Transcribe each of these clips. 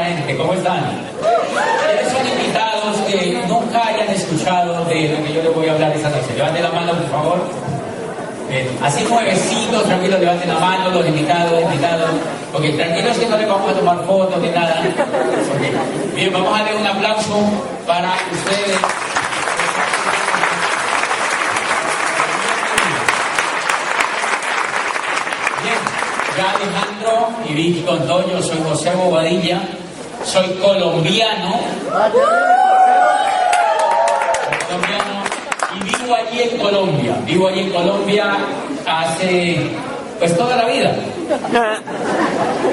gente, ¿cómo están? ¿Quiénes son invitados que nunca hayan escuchado de lo que yo les voy a hablar esta noche? Levanten la mano, por favor. Así nuevecitos, tranquilos, levanten la mano, los invitados. Porque tranquilos que no les vamos a tomar fotos ni nada. Okay. Bien, vamos a darle un aplauso para ustedes. Ya Alejandro y Vicky contó, yo soy José Bobadilla, soy colombiano y vivo allí en Colombia hace pues toda la vida.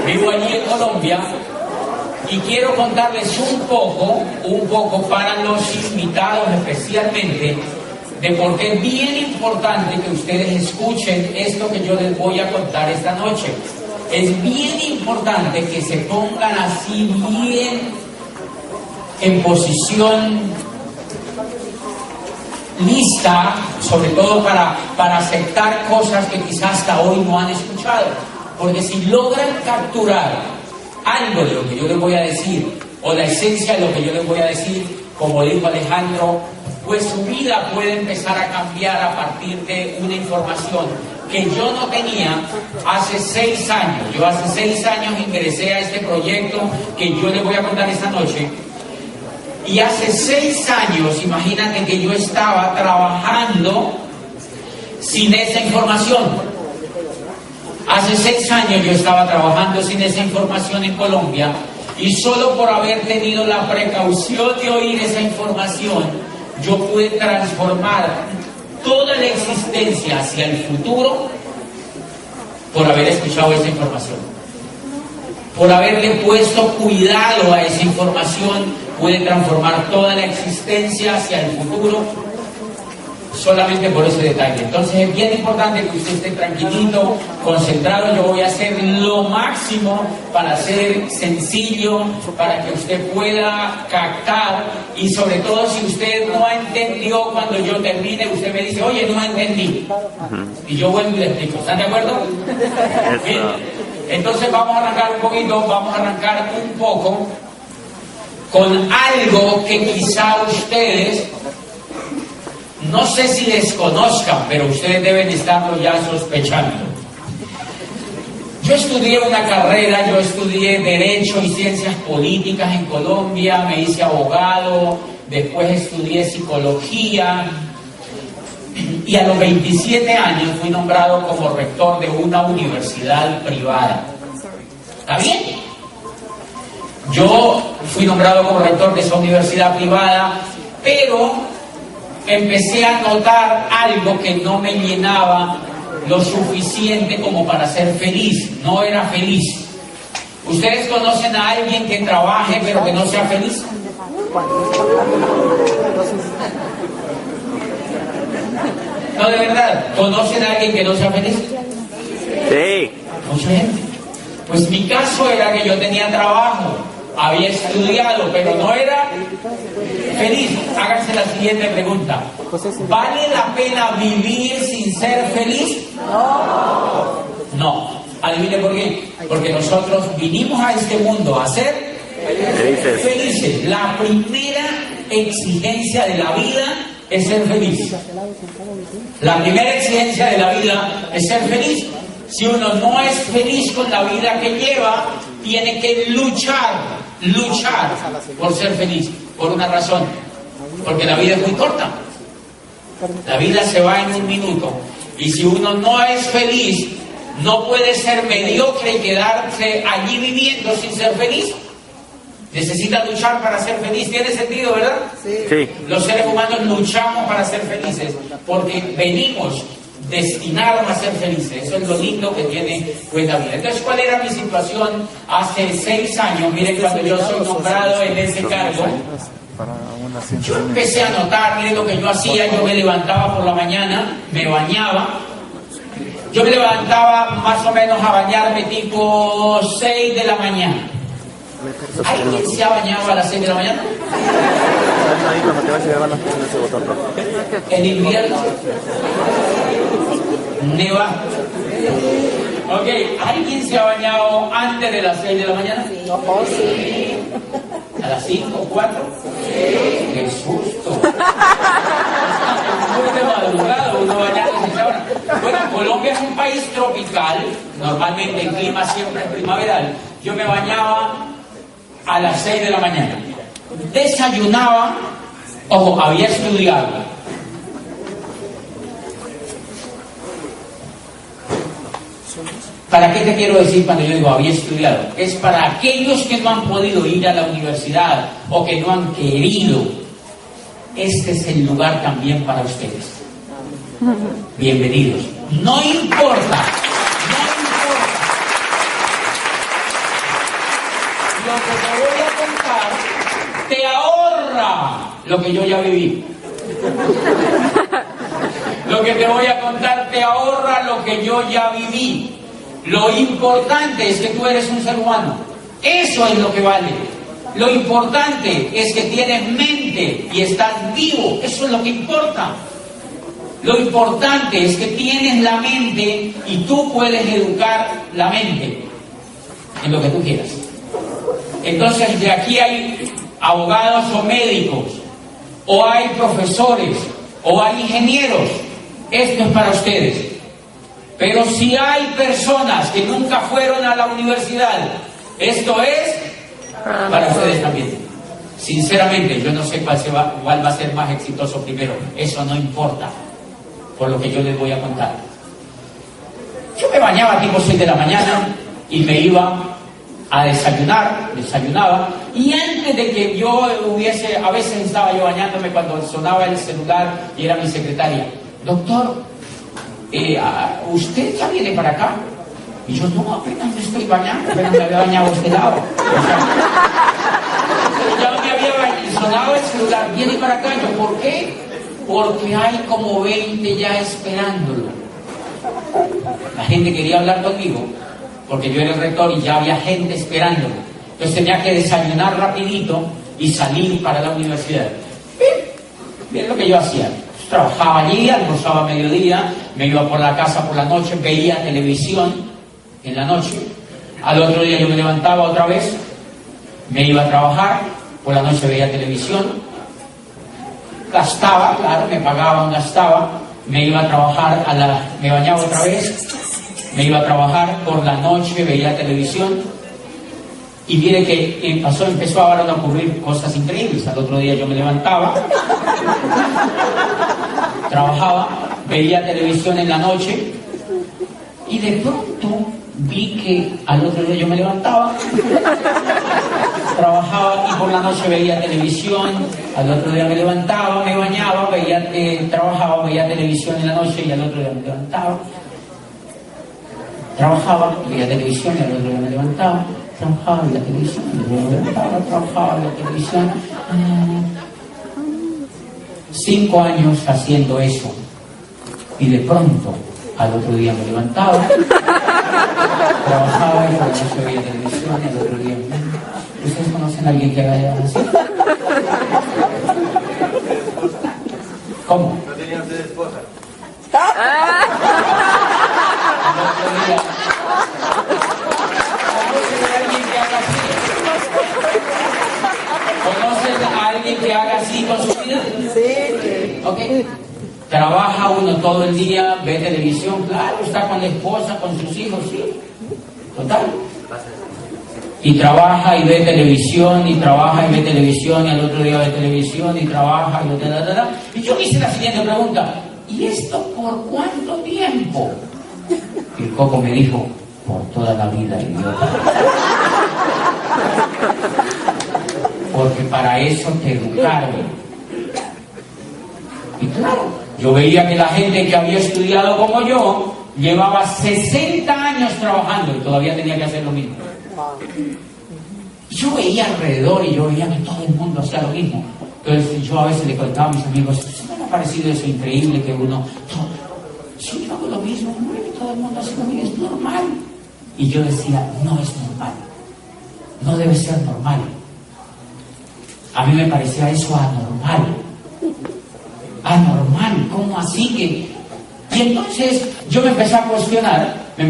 Vivo allí en Colombia y quiero contarles un poco para los invitados especialmente, de por qué es bien importante que ustedes escuchen esto que yo les voy a contar esta noche. Es bien importante que se pongan así bien en posición lista, sobre todo para aceptar cosas que quizás hasta hoy no han escuchado. Porque si logran capturar algo de lo que yo les voy a decir, o la esencia de lo que yo les voy a decir, como dijo Alejandro, pues su vida puede empezar a cambiar a partir de una información que yo no tenía hace 6 años. Yo hace 6 años ingresé a este proyecto que yo les voy a contar esta noche. Y hace 6 años, imagínate que yo estaba trabajando sin esa información. Hace 6 años yo estaba trabajando sin esa información en Colombia, y solo por haber tenido la precaución de oír esa información, yo pude transformar toda la existencia hacia el futuro por haber escuchado esa información. Por haberle puesto cuidado a esa información, pude transformar toda la existencia hacia el futuro solamente por ese detalle. Entonces es bien importante que usted esté tranquilito, concentrado. Yo voy a hacer lo máximo para ser sencillo, para que usted pueda captar, y sobre todo si usted no entendió cuando yo termine, usted me dice, oye, no entendí, y yo vuelvo y le explico. ¿Están de acuerdo? Bien. Entonces vamos a arrancar un poco con algo que quizá ustedes, no sé si les conozcan, pero ustedes deben estarlo ya sospechando. Yo estudié una carrera, yo estudié Derecho y Ciencias Políticas en Colombia, me hice abogado, después estudié Psicología, y a los 27 años fui nombrado como rector de una universidad privada. ¿Está bien? Yo fui nombrado como rector de esa universidad privada, pero empecé a notar algo que no me llenaba lo suficiente como para ser feliz. No era feliz. ¿Ustedes conocen a alguien que trabaje pero que no sea feliz? No, de verdad. ¿Conocen a alguien que no sea feliz? Sí. Mucha gente. Pues mi caso era que yo tenía trabajo, había estudiado, pero no era feliz. Háganse la siguiente pregunta: ¿vale la pena vivir sin ser feliz? No. Adivine por qué. Porque nosotros vinimos a este mundo a ser felices. La primera exigencia de la vida es ser feliz. La primera exigencia de la vida es ser feliz. Si uno no es feliz con la vida que lleva, tiene que luchar por ser feliz. Por una razón: porque la vida es muy corta. La vida se va en un minuto. Y si uno no es feliz, no puede ser mediocre y quedarse allí viviendo sin ser feliz. Necesita luchar para ser feliz. ¿Tiene sentido, verdad? Sí. Los seres humanos luchamos para ser felices porque venimos destinados a ser felices. Eso es lo lindo que tiene pues la vida. Entonces, ¿cuál era mi situación hace 6 años? Miren, cuando yo soy nombrado en ese cargo, yo empecé a notar, miren lo que yo hacía. Yo me levantaba por la mañana, me bañaba. Yo me levantaba más o menos a bañarme tipo 6 de la mañana. ¿Alguien se ha bañado a las 6 de la mañana? En invierno neva. Ok, ¿alguien se ha bañado antes de las 6 de la mañana? No, sí. ¿A las 5, 4? Sí. ¡Qué susto! Muy de madrugada, uno bañándose esa hora. Bueno, Colombia es un país tropical, normalmente el clima siempre es primaveral. Yo me bañaba a las 6 de la mañana. Desayunaba, ojo, había estudiado. ¿Para qué te quiero decir cuando yo digo había estudiado? Es para aquellos que no han podido ir a la universidad o que no han querido. Este es el lugar también para ustedes. Bienvenidos. No importa. Lo que te voy a contar te ahorra lo que yo ya viví. Lo que te voy a contar te ahorra lo que yo ya viví. Lo importante es que tú eres un ser humano. Eso es lo que vale. Lo importante es que tienes mente y estás vivo. Eso es lo que importa. Lo importante es que tienes la mente y tú puedes educar la mente en lo que tú quieras. Entonces, de aquí hay abogados o médicos, o hay profesores, o hay ingenieros. Esto es para ustedes. Pero si hay personas que nunca fueron a la universidad, esto es para ustedes también. Sinceramente, yo no sé cuál va a ser más exitoso primero. Eso no importa, por lo que yo les voy a contar. Yo me bañaba tipo 6 de la mañana y me iba a desayunaba, y antes de que yo hubiese, a veces estaba yo bañándome cuando sonaba el celular y era mi secretaria. Doctor, ¿usted ya viene para acá? Y yo, no, apenas me estoy bañando, apenas me había bañado a este lado. O sea, ya me había sonado el celular, viene para acá. Yo, ¿por qué? Porque hay como 20 ya esperándolo. La gente quería hablar conmigo, porque yo era el rector y ya había gente esperándolo. Entonces tenía que desayunar rapidito y salir para la universidad. Bien lo que yo hacía. Trabajaba allí, almorzaba a mediodía, me iba por la casa por la noche, veía televisión en la noche. Al otro día yo me levantaba otra vez, me iba a trabajar, por la noche veía televisión, gastaba, claro, me pagaban, gastaba, me iba a trabajar, me bañaba otra vez, me iba a trabajar, por la noche veía televisión. Y mire que empezó ahora a ocurrir cosas increíbles. Al otro día yo me levantaba, trabajaba, veía televisión en la noche, y de pronto vi que al otro día yo me levantaba, trabajaba y por la noche veía televisión, al otro día me levantaba, me bañaba, trabajaba, veía televisión en la noche y al otro día me levantaba, trabajaba, veía televisión y al otro día me levantaba, trabajaba, veía televisión, y luego me levantaba, trabajaba, veía televisión. 5 años haciendo eso, y de pronto al otro día me levantaba, trabajaba y por la noche veía televisión y al otro día. ¿Ustedes conocen a alguien que haga así? ¿Cómo? ¿No tenían ustedes esposa? Al otro día. ¿Conocen a alguien que haga así con su vida? Sí. Ok. Trabaja uno todo el día, ve televisión, claro, está con la esposa, con sus hijos, sí. Total. Y trabaja y ve televisión, y trabaja y ve televisión, y al otro día ve televisión, y trabaja, y Y yo hice la siguiente pregunta: ¿y esto por cuánto tiempo? Y el coco me dijo: por toda la vida, idiota. Porque para eso te educaron. Y claro, yo veía que la gente que había estudiado como yo llevaba 60 años trabajando y todavía tenía que hacer lo mismo. Yo veía alrededor y yo veía que todo el mundo hacía lo mismo. Entonces yo a veces le contaba a mis amigos: ¿se me ha parecido eso increíble que uno... Si yo hago lo mismo, todo el mundo hace lo mismo, es normal. Y yo decía: no es normal. No debe ser normal. A mí me parecía eso anormal. Anormal, ¿cómo así que...? Y entonces yo me empecé a cuestionar, y yo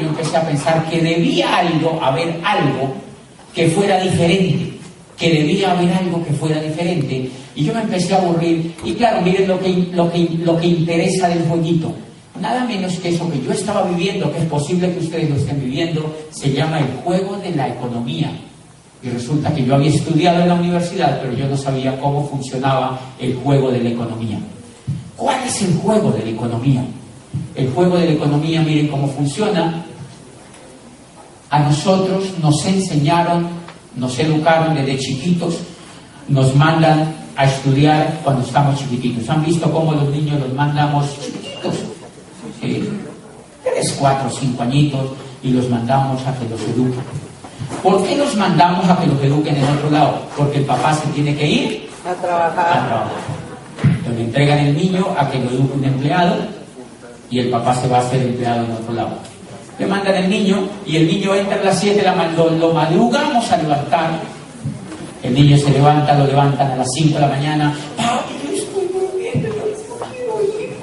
empecé a pensar que debía haber algo que fuera diferente, que debía haber algo que fuera diferente. Y yo me empecé a aburrir. Y claro, miren lo que interesa del jueguito. Nada menos que eso que yo estaba viviendo, que es posible que ustedes lo estén viviendo, se llama el juego de la economía. Y resulta que yo había estudiado en la universidad, pero yo no sabía cómo funcionaba el juego de la economía. ¿Cuál es el juego de la economía? El juego de la economía, miren cómo funciona. A nosotros nos enseñaron, nos educaron desde chiquitos, nos mandan a estudiar cuando estamos chiquititos. ¿Han visto cómo los niños los mandamos chiquititos? 3, 4, 5 añitos, y los mandamos a que los eduquen. ¿Por qué los mandamos a que los eduquen en otro lado? Porque el papá se tiene que ir a trabajar. Entonces le entregan el niño a que lo eduque un empleado y el papá se va a hacer empleado en otro lado. Le mandan el niño y el niño entra a las 7, lo madrugamos a levantar. El niño se levanta, lo levantan a las 5 de la mañana. Papi, yo estoy durmiendo, yo no quiero ir.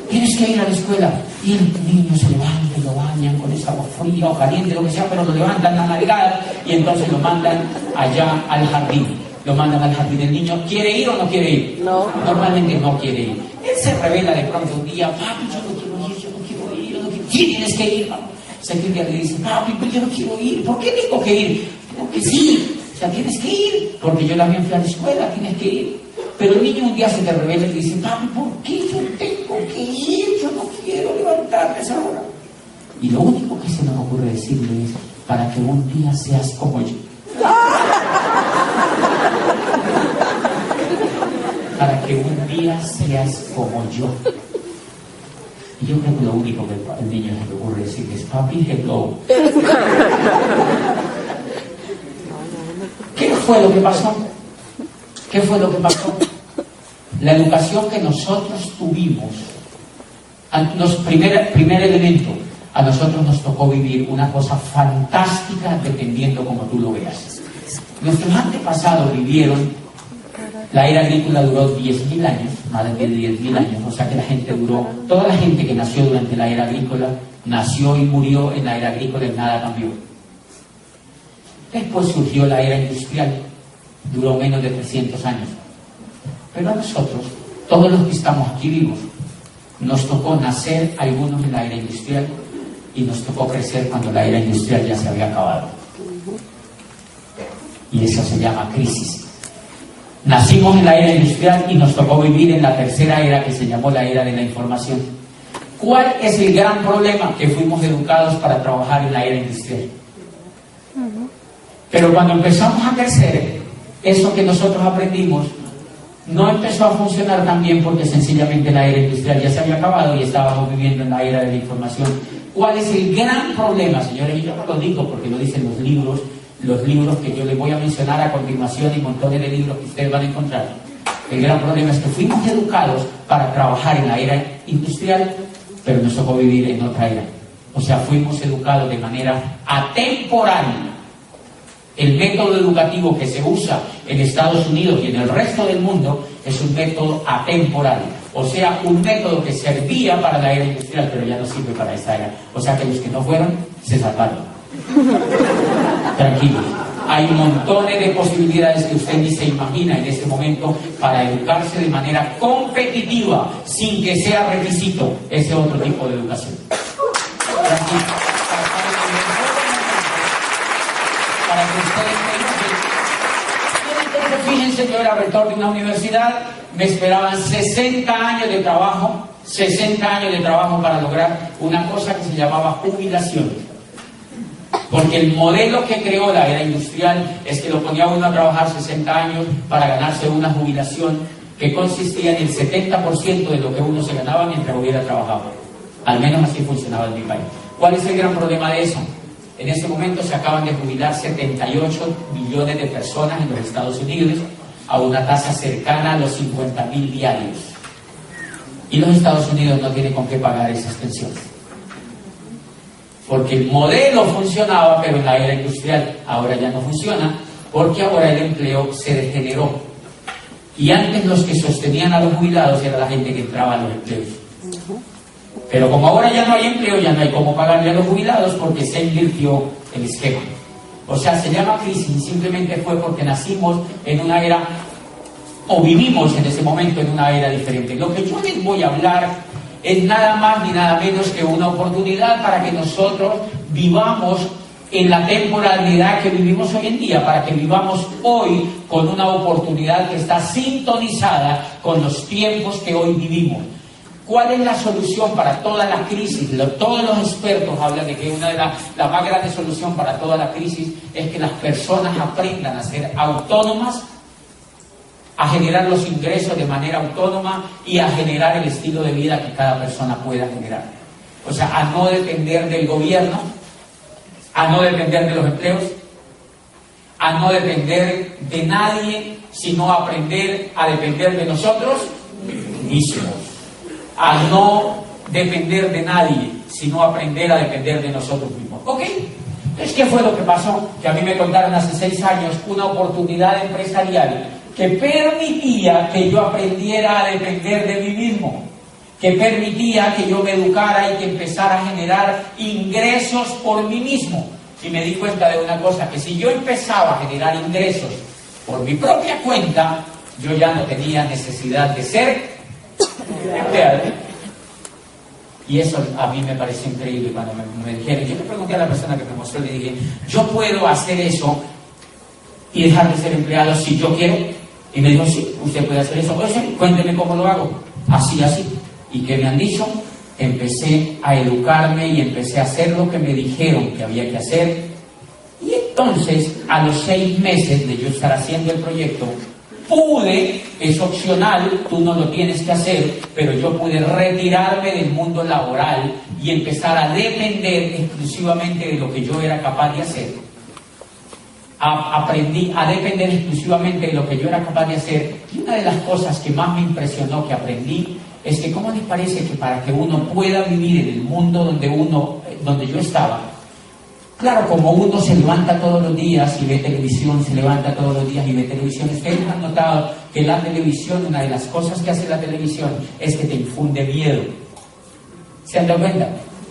Tienes que ir a la escuela. Y el niño se levanta y lo bañan con esa agua fría o caliente, lo que sea, pero lo levantan a madrugada y entonces lo mandan allá al jardín. Lo mandan al jardín. ¿El niño quiere ir o no quiere ir? No. Normalmente no quiere ir. Él se revela de pronto un día: papi, yo no quiero ir, yo no quiero ir, yo no quiero ir. Sí, tienes que ir. Silvia le dice: papi, pues yo no quiero ir. ¿Por qué tengo que ir? Porque sí, o sea, tienes que ir. Porque yo también fui a la escuela, tienes que ir. Pero el niño un día se te revela y le dice: papi, ¿por qué yo tengo que ir? Yo no quiero levantarme a esa hora. Y lo único que se nos ocurre decirle es: para que un día seas como yo. Para que un día seas como yo. Y yo creo que lo único que el niño se le ocurre decirle es: papi, hello. ¿Qué fue lo que pasó? ¿Qué fue lo que pasó? La educación que nosotros tuvimos, primer elemento, a nosotros nos tocó vivir una cosa fantástica dependiendo como tú lo veas. Nuestros antepasados vivieron, la era agrícola duró 10.000 años, más de 10.000 años, o sea que la gente duró, toda la gente que nació durante la era agrícola, nació y murió en la era agrícola y nada cambió. Después surgió la era industrial, duró menos de 300 años. Pero a nosotros, todos los que estamos aquí vivos, nos tocó nacer algunos en la era industrial y nos tocó crecer cuando la era industrial ya se había acabado. Y eso se llama crisis. Nacimos en la era industrial y nos tocó vivir en la tercera era, que se llamó la era de la información. ¿Cuál es el gran problema? Que fuimos educados para trabajar en la era industrial. Pero cuando empezamos a crecer, eso que nosotros aprendimos no empezó a funcionar tan bien, porque sencillamente la era industrial ya se había acabado y estábamos viviendo en la era de la información. ¿Cuál es el gran problema, señores? Y yo no lo digo porque lo dicen los libros que yo les voy a mencionar a continuación y montones de libros que ustedes van a encontrar. El gran problema es que fuimos educados para trabajar en la era industrial, pero nos tocó vivir en otra era. O sea, fuimos educados de manera atemporal. El método educativo que se usa en Estados Unidos y en el resto del mundo es un método atemporal. O sea, un método que servía para la era industrial, pero ya no sirve para esta era. O sea que los que no fueron, se salvaron. Tranquilos. Hay montones de posibilidades que usted ni se imagina en este momento para educarse de manera competitiva, sin que sea requisito ese otro tipo de educación. Tranquilos. Para que ustedes tengan. Entonces, fíjense, yo era rector de una universidad, me esperaban 60 años de trabajo, 60 años de trabajo para lograr una cosa que se llamaba jubilación. Porque el modelo que creó la era industrial es que lo ponía uno a trabajar 60 años para ganarse una jubilación que consistía en el 70% de lo que uno se ganaba mientras hubiera trabajado. Al menos así funcionaba en mi país. ¿Cuál es el gran problema de eso? En este momento se acaban de jubilar 78 millones de personas en los Estados Unidos a una tasa cercana a los 50.000 diarios. Y los Estados Unidos no tienen con qué pagar esas pensiones. Porque el modelo funcionaba, pero en la era industrial ahora ya no funciona, porque ahora el empleo se degeneró. Y antes los que sostenían a los jubilados era la gente que entraba a los empleos. Pero como ahora ya no hay empleo, ya no hay cómo pagarle a los jubilados porque se invirtió el esquema. O sea, se llama crisis y simplemente fue porque nacimos en una era, o vivimos en ese momento en una era diferente. Lo que yo les voy a hablar es nada más ni nada menos que una oportunidad para que nosotros vivamos en la temporalidad que vivimos hoy en día, para que vivamos hoy con una oportunidad que está sintonizada con los tiempos que hoy vivimos. ¿Cuál es la solución para toda la crisis? Todos los expertos hablan de que una de las más grandes soluciones para toda la crisis es que las personas aprendan a ser autónomas, a generar los ingresos de manera autónoma y a generar el estilo de vida que cada persona pueda generar. O sea, a no depender del gobierno, a no depender de los empleos, a no depender de nadie, sino aprender a depender de nosotros mismos. A no depender de nadie, sino aprender a depender de nosotros mismos. ¿Ok? Entonces, ¿qué fue lo que pasó? Que a mí me contaron hace 6 años una oportunidad empresarial que permitía que yo aprendiera a depender de mí mismo, que permitía que yo me educara y que empezara a generar ingresos por mí mismo. Y me di cuenta de una cosa, que si yo empezaba a generar ingresos por mi propia cuenta, yo ya no tenía necesidad de ser empleado. Y eso a mí me pareció increíble cuando me dijeron. Yo le pregunté a la persona que me mostró, le dije, ¿yo puedo hacer eso y dejar de ser empleado si yo quiero? Y me dijo, sí, usted puede hacer eso. Pues, cuénteme cómo lo hago. Así, así. ¿Y qué me han dicho? Empecé a educarme y empecé a hacer lo que me dijeron que había que hacer. Y entonces, a los 6 meses de yo estar haciendo el proyecto, pude, es opcional, tú no lo tienes que hacer, pero yo pude retirarme del mundo laboral y empezar a depender exclusivamente de lo que yo era capaz de hacer. Aprendí a depender exclusivamente de lo que yo era capaz de hacer. Y una de las cosas que más me impresionó que aprendí es que, ¿cómo les parece que para que uno pueda vivir en el mundo donde yo estaba? Claro, como uno se levanta todos los días y ve televisión, se levanta todos los días y ve televisión, ustedes han notado que la televisión, una de las cosas que hace la televisión es que te infunde miedo. ¿Se han dado cuenta?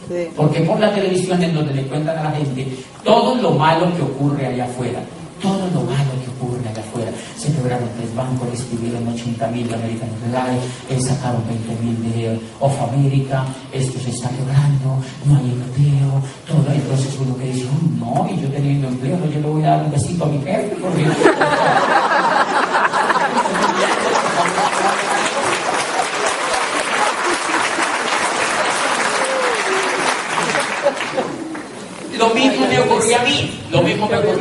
Sí. Porque por la televisión es donde le cuentan a la gente todo lo malo que ocurre allá afuera. Todo lo malo que ocurre allá afuera. Se quebraron 3 bancos, despidieron 80.000 de American Airlines, sacaron 20.000 de Of America, esto se está quebrando, no hay empleo, todo. Entonces uno que dice, no, y yo teniendo empleo, yo le voy a dar un besito a mi jefe, porque... Lo mismo me ocurrió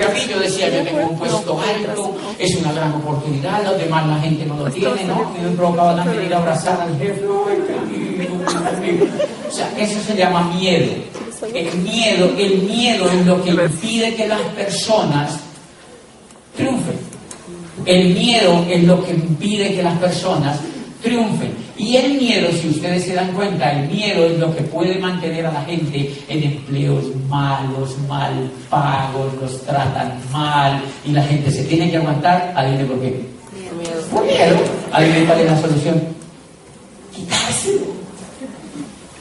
a mí, yo decía, yo tengo un puesto alto, es una gran oportunidad, los demás la gente no lo tiene, ¿no? Me provocaba también ir a abrazar al jefe, o sea, eso se llama miedo. El miedo es lo que impide que las personas triunfen. El miedo es lo que impide que las personas triunfen. Y el miedo, si ustedes se dan cuenta, el miedo es lo que puede mantener a la gente en empleos malos, mal pagos, los tratan mal y la gente se tiene que aguantar. Adivinen por qué. Miedo. Por miedo. Adivinen cuál es la solución.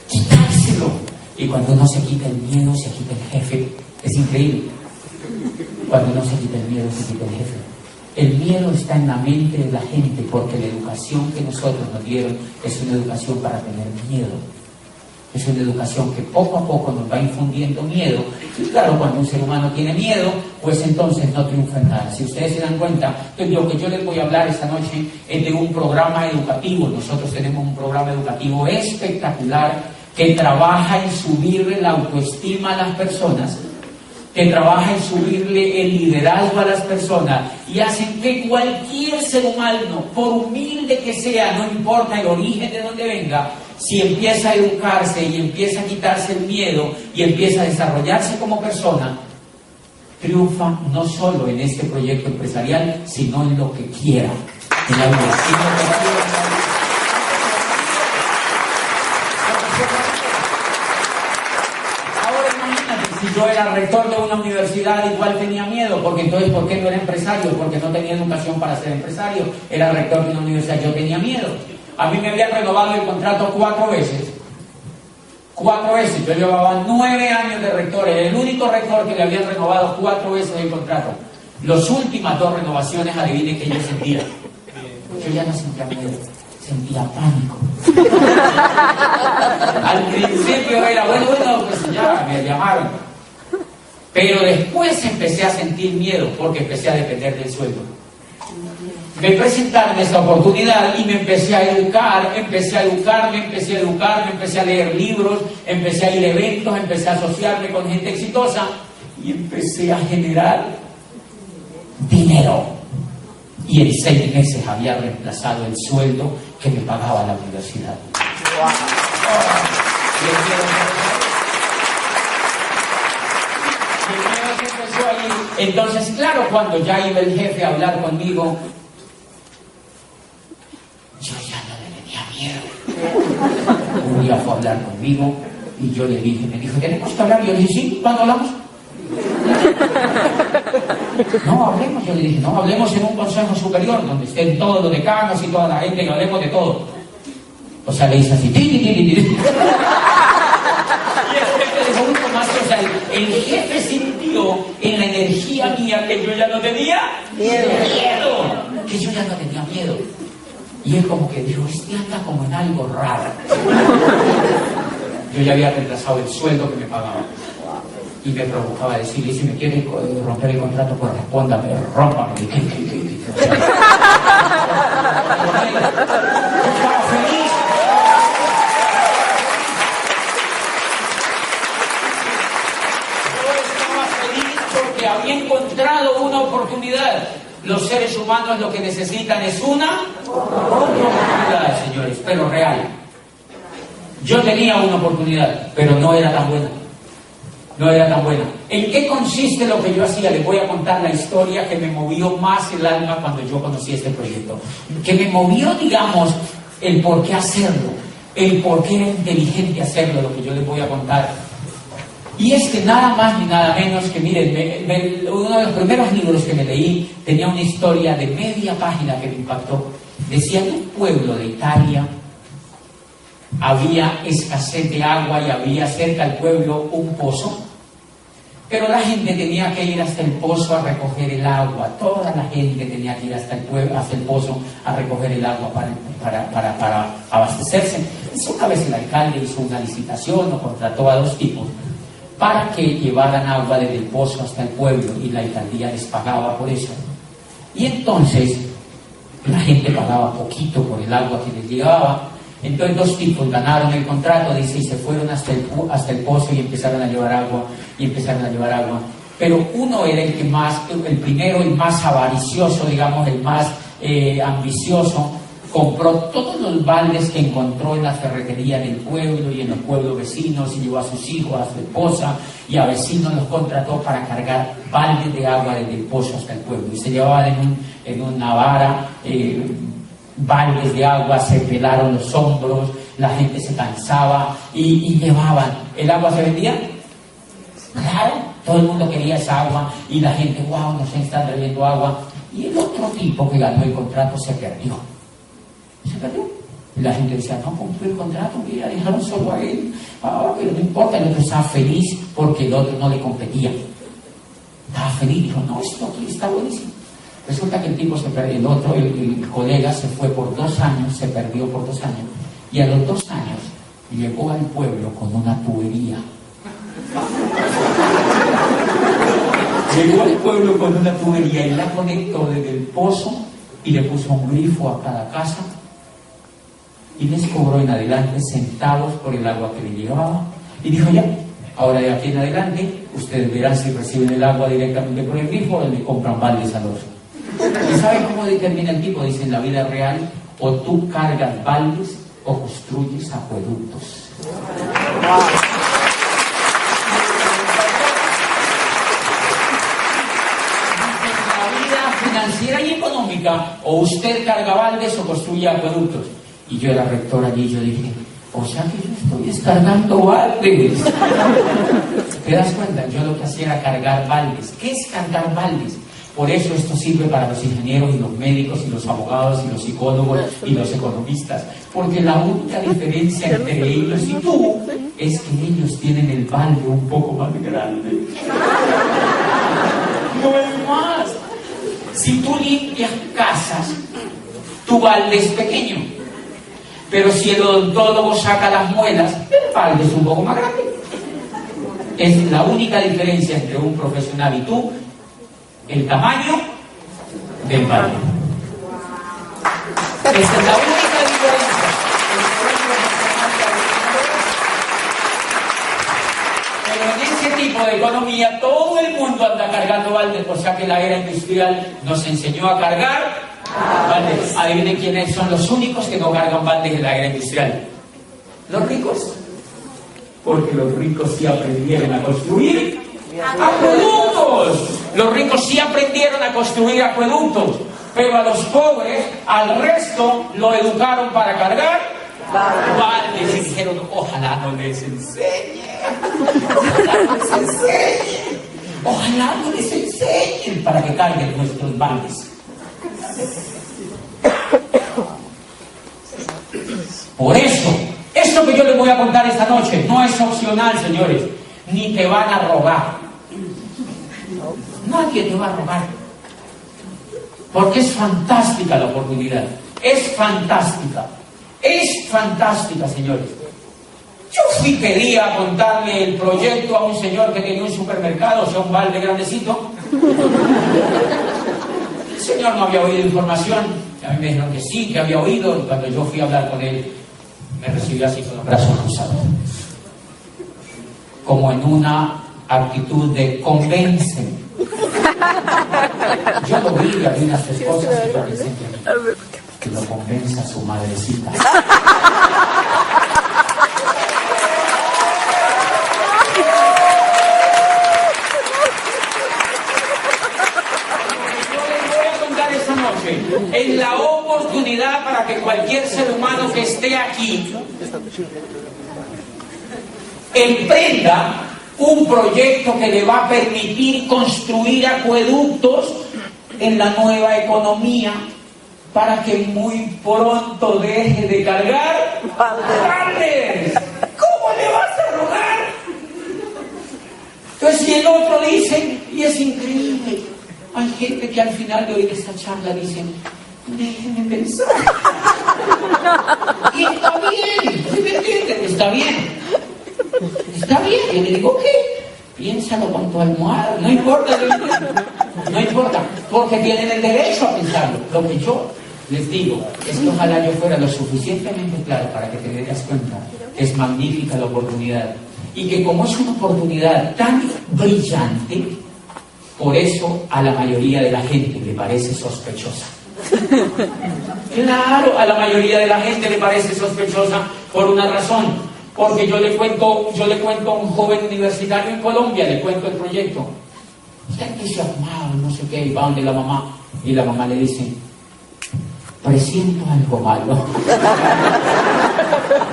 Quitárselo. Y cuando uno se quita el miedo, se quita el jefe. Es increíble. Cuando uno se quita el miedo, se quita el jefe. El miedo está en la mente de la gente porque la educación que nosotros nos dieron es una educación para tener miedo. Es una educación que poco a poco nos va infundiendo miedo. Y claro, cuando un ser humano tiene miedo, pues entonces no triunfa en nada. Si ustedes se dan cuenta, lo que yo les voy a hablar esta noche es de un programa educativo. Nosotros tenemos un programa educativo espectacular que trabaja en subirle la autoestima a las personas, que trabaja en subirle el liderazgo a las personas y hacen que cualquier ser humano, por humilde que sea, no importa el origen de donde venga, si empieza a educarse y empieza a quitarse el miedo y empieza a desarrollarse como persona, triunfa no solo en este proyecto empresarial, sino en lo que quiera, en la universidad que quiera. Si yo era rector de una universidad, igual tenía miedo, porque entonces, ¿por qué no era empresario? Porque no tenía educación para ser empresario. Era rector de una universidad, yo tenía miedo. A mí me habían renovado el contrato 4 veces. 4 veces. Yo llevaba 9 años de rector. Era el único rector que le habían renovado 4 veces el contrato. Las últimas 2 renovaciones, adivinen que yo sentía. Yo ya no sentía miedo, sentía pánico. Al principio era, bueno, pues ya me llamaron. Pero después empecé a sentir miedo porque empecé a depender del sueldo. Me presentaron esta oportunidad y me empecé a educar, empecé a educarme, empecé a leer libros, empecé a ir a eventos, empecé a asociarme con gente exitosa y empecé a generar dinero. Y en 6 meses había reemplazado el sueldo que me pagaba la universidad. Entonces, claro, cuando ya iba el jefe a hablar conmigo, yo ya no le tenía miedo. Un día fue a hablar conmigo y yo le dije, me dijo, ¿tenemos que hablar? Yo le dije, sí, ¿cuándo hablamos? No hablemos, yo le dije, no, hablemos en un consejo superior donde estén todos los decanos y toda la gente y hablemos de todo. O sea, le hice así, Y el jefe dijo, uno más, o sea, el jefe sintió en la energía mía que yo ya no tenía miedo, que yo ya no tenía miedo. Y él como que dijo, este anda como en algo raro. Yo ya había reemplazado el sueldo que me pagaba. Y me provocaba decirle, si me quiere romper el contrato, pues respóndame, rómpame. Estaba feliz. Yo estaba feliz porque había encontrado una oportunidad. Los seres humanos lo que necesitan es una oportunidad, señores, pero real. Yo tenía una oportunidad, pero no era tan buena. No era tan buena. ¿En qué consiste lo que yo hacía? Les voy a contar la historia que me movió más el alma cuando yo conocí este proyecto. Que me movió, digamos, el por qué hacerlo. El por qué era inteligente hacerlo, lo que yo les voy a contar. Y es que nada más ni nada menos que, miren, uno de los primeros libros que me leí tenía una historia de media página que me impactó. Decía que un pueblo de Italia había escasez de agua y había cerca del pueblo un pozo. Pero la gente tenía que ir hasta el pozo a recoger el agua. Toda la gente tenía que ir hasta el pueblo, hasta el pozo a recoger el agua para abastecerse. Entonces, una vez el alcalde hizo una licitación o contrató a 2 tipos para que llevaran agua desde el pozo hasta el pueblo y la alcaldía les pagaba por eso. Y entonces la gente pagaba poquito por el agua que les llegaba. Entonces 2 tipos ganaron el contrato, dice, y se fueron hasta el pozo y empezaron a llevar agua, Pero uno era el primero, el más avaricioso, digamos, el más ambicioso, compró todos los baldes que encontró en la ferretería del pueblo y en los pueblos vecinos, y llevó a sus hijos, a su esposa y a vecinos, los contrató para cargar baldes de agua desde el pozo hasta el pueblo. Y se llevaban en una vara baldes de agua, se pelaron los hombros, la gente se cansaba y llevaban. ¿El agua se vendía? Claro, todo el mundo quería esa agua y la gente, wow, nos están trayendo agua. Y el otro tipo que ganó el contrato se perdió. Y la gente decía, no cumplió el contrato, mira, dejaron solo a él. Pero no importa, el otro estaba feliz porque el otro no le competía. Estaba feliz, dijo, no, esto aquí está buenísimo. Resulta que el tipo se perdió, el otro, el colega, se fue por 2 años, se perdió por 2 años. Y a los 2 años llegó al pueblo con una tubería. Llegó al pueblo con una tubería y la conectó desde el pozo y le puso un grifo a cada casa y les cobró en adelante centavos por el agua que le llevaba. Y dijo, ya, ahora de aquí en adelante ustedes verán si reciben el agua directamente por el grifo o le compran baldes al otro. ¿Y saben cómo determina el tipo? Dice, en la vida real, o tú cargas baldes o construyes acueductos. Financiera y económica, o usted carga baldes o construye acueductos. Y yo era rector allí y yo dije, o sea que yo estoy descargando baldes. ¿Te das cuenta? Yo lo que hacía era cargar baldes. ¿Qué es cargar baldes? Por eso esto sirve para los ingenieros y los médicos y los abogados y los psicólogos y los economistas. Porque la única diferencia entre ellos y tú es que ellos tienen el balde un poco más grande. No es más. Si tú limpias casas, tu balde es pequeño. Pero si el odontólogo saca las muelas, el balde es un poco más grande. Es la única diferencia entre un profesional y tú, el tamaño del balde. Esa es la única diferencia. Pero en ese tipo de economía todo el mundo anda cargando baldes, o sea que la era industrial nos enseñó a cargar baldes. Adivinen quiénes son los únicos que no cargan baldes en la era industrial. Los ricos. Porque los ricos sí aprendieron a construir acueductos. Los ricos sí aprendieron a construir acueductos. Pero a los pobres, al resto, lo educaron para cargar baldes. Y dijeron, ojalá no les enseñen. Ojalá no les enseñen. Ojalá no les enseñen para que carguen nuestros baldes. Por eso, esto que yo les voy a contar esta noche no es opcional, señores, ni te van a rogar. Nadie te va a rogar. Porque es fantástica la oportunidad. Es fantástica. Es fantástica, señores. Yo quería contarle el proyecto a un señor que tenía un supermercado, o sea, un balde grandecito. El señor no había oído información. A mí me dijeron que sí, que había oído. Y cuando yo fui a hablar con él, me recibió así con los brazos cruzados, como en una actitud de convénceme. Yo lo vi y había unas tres cosas y yo pensé que lo convenza su madrecita. Es la oportunidad para que cualquier ser humano que esté aquí emprenda un proyecto que le va a permitir construir acueductos en la nueva economía para que muy pronto deje de cargar baldes. ¿Cómo le vas a rogar? Entonces, si el otro dice, y es increíble, hay gente que al final de oír esta charla dicen, déjenme pensar. Y está bien, ¿sí me entienden? Está bien. Está bien. Yo le digo, ¿qué? Piénsalo con tu almohada. No importa, no importa, porque tienen el derecho a pensarlo. Lo que yo les digo es que ojalá yo fuera lo suficientemente claro para que te des cuenta que es magnífica la oportunidad. Y que como es una oportunidad tan brillante, por eso a la mayoría de la gente le parece sospechosa. Claro, a la mayoría de la gente le parece sospechosa por una razón. Porque yo le cuento a un joven universitario en Colombia, le cuento el proyecto. Está entusiasmado, no sé qué, y va donde la mamá. Y la mamá le dice, presiento algo malo.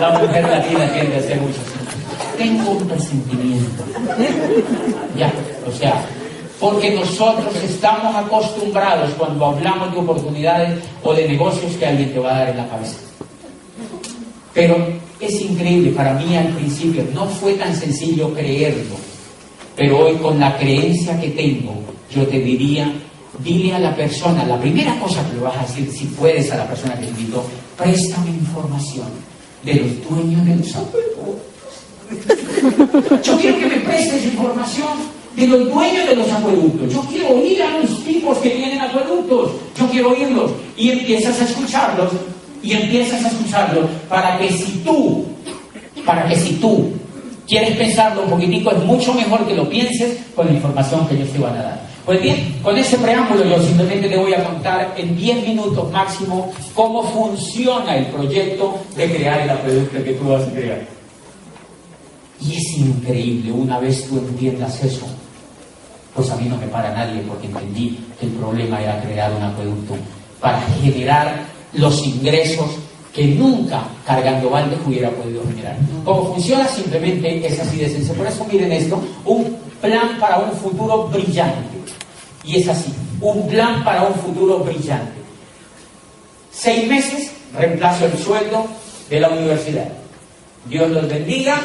La mujer latina tiende a hacer muchas cosas. Tengo un presentimiento. Ya, o sea, porque nosotros estamos acostumbrados cuando hablamos de oportunidades o de negocios que alguien te va a dar en la cabeza. Pero es increíble, para mí al principio no fue tan sencillo creerlo, pero hoy con la creencia que tengo, yo te diría, dile a la persona, la primera cosa que le vas a decir, si puedes, a la persona que te invitó, préstame información de los dueños del acueductos. Yo quiero que me prestes información de los dueños de los acueductos. Yo quiero oír a los tipos que tienen acueductos. Yo quiero oírlos. Y empiezas a escucharlos. Para que si tú quieres pensarlo un poquitico, es mucho mejor que lo pienses con la información que ellos te van a dar. Pues bien, con ese preámbulo yo simplemente te voy a contar en 10 minutos máximo cómo funciona el proyecto de crear el acueducto que tú vas a crear. Y es increíble, una vez tú entiendas eso, pues a mí no me para nadie, porque entendí que el problema era crear un acueducto para generar los ingresos que nunca cargando baldes hubiera podido generar. ¿Cómo funciona? Simplemente es así de sencillo. Por eso miren esto, un plan para un futuro brillante. Y es así. un plan para un futuro brillante. 6 meses, reemplazo el sueldo de la universidad. Dios los bendiga.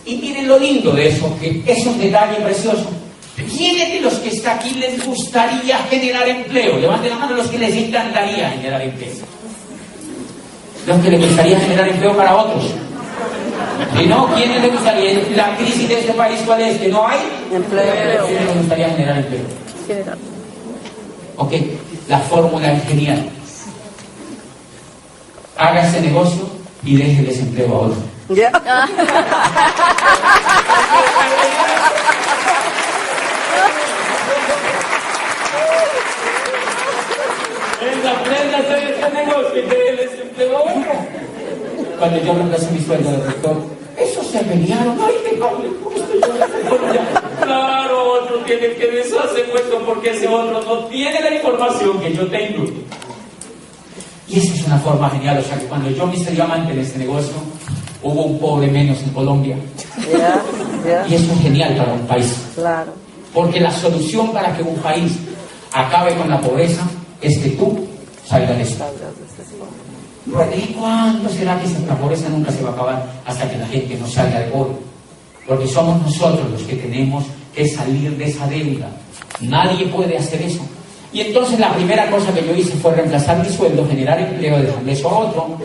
Y miren lo lindo de eso, que es un detalle precioso. ¿Quiénes de los que está aquí les gustaría generar empleo? Levanten la mano los que les encantaría generar empleo. Los que les gustaría generar empleo para otros. Si no, ¿quiénes les gustaría? La crisis de este país, ¿cuál es? ¿Que no hay empleo? ¿Quiénes les gustaría generar empleo? Ok, la fórmula es genial. Haga ese negocio y deje el desempleo a otro. Ya. Aprenda a hacer este negocio y deje el desempleo a otro. Cuando yo reemplacé mi sueldo de rector, esos se pelearon. Ay, qué cable, claro, otro tiene que deshacer puesto porque ese otro no tiene la información que yo tengo. Y esa es una forma genial. O sea, que cuando yo me hice diamante en este negocio, hubo un pobre menos en Colombia. Y eso es genial para un país. Claro. Porque la solución para que un país acabe con la pobreza es que tú salgas de esto. ¿Y cuándo será que la pobreza nunca se va a acabar? Hasta que la gente no salga de pobre. Porque somos nosotros los que tenemos que salir de esa deuda. Nadie puede hacer eso. Y entonces la primera cosa que yo hice fue reemplazar mi sueldo, generar empleo, dejarle eso a otro.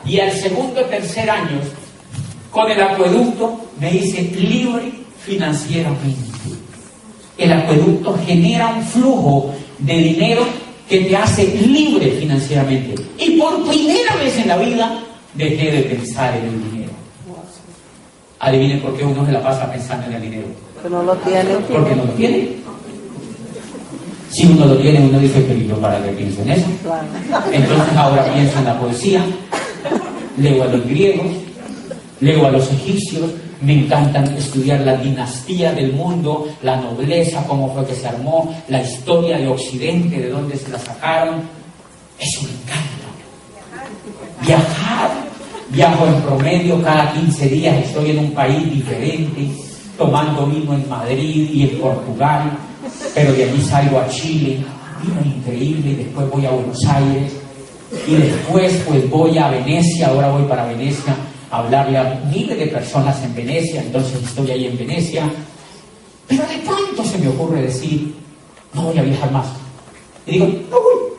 Y al segundo o tercer año, con el acueducto, me hice libre financieramente. El acueducto genera un flujo de dinero que te hace libre financieramente. Y por primera vez en la vida, dejé de pensar en el dinero. Adivinen por qué uno se la pasa pensando en el dinero. Que no lo tiene. Porque no lo tiene. Si uno lo tiene, uno dice, pero yo para qué pienso en eso. Claro. Entonces ahora pienso en la poesía, leo a los griegos, leo a los egipcios, me encantan estudiar la dinastía del mundo, la nobleza, cómo fue que se armó, la historia de Occidente, de dónde se la sacaron. Eso me encanta. Viajar, viajo en promedio cada 15 días, estoy en un país diferente, tomando vino en Madrid y en Portugal, pero de allí salgo a Chile, vino increíble, y después voy a Buenos Aires, y después pues voy a Venecia, ahora voy para Venecia a hablarle a miles de personas en Venecia, entonces estoy ahí en Venecia, pero de pronto se me ocurre decir, no voy a viajar más. Y digo, no voy.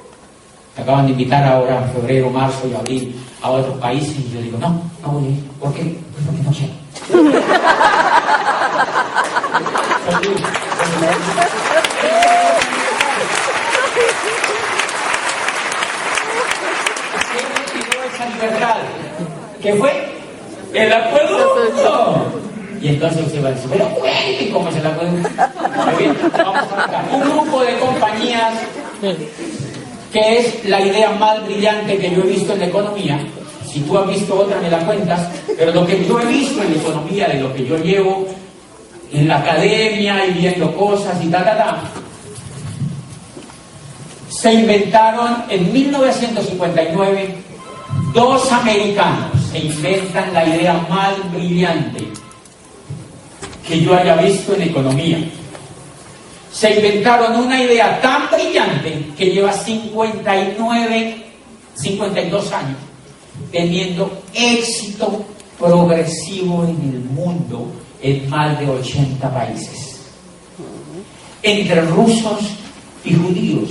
Me acaban de invitar ahora en febrero, marzo y abril a otros países, y yo digo, no voy a ir. ¿Por qué? Pues porque no sé. Esa libertad, ¿qué fue? El acueducto. Y entonces usted va a decir, pero cuente cómo es el acueducto. Muy bien, vamos a acá. Un grupo de compañías que es la idea más brillante que yo he visto en la economía. Si tú has visto otra, me la cuentas. Pero lo que yo he visto en la economía, de lo que yo llevo en la academia y viendo cosas y se inventaron en 1959 dos americanos. Se inventan la idea más brillante que yo haya visto en economía. Se inventaron una idea tan brillante que lleva 52 años teniendo éxito progresivo en el mundo en más de 80 países. Entre rusos y judíos,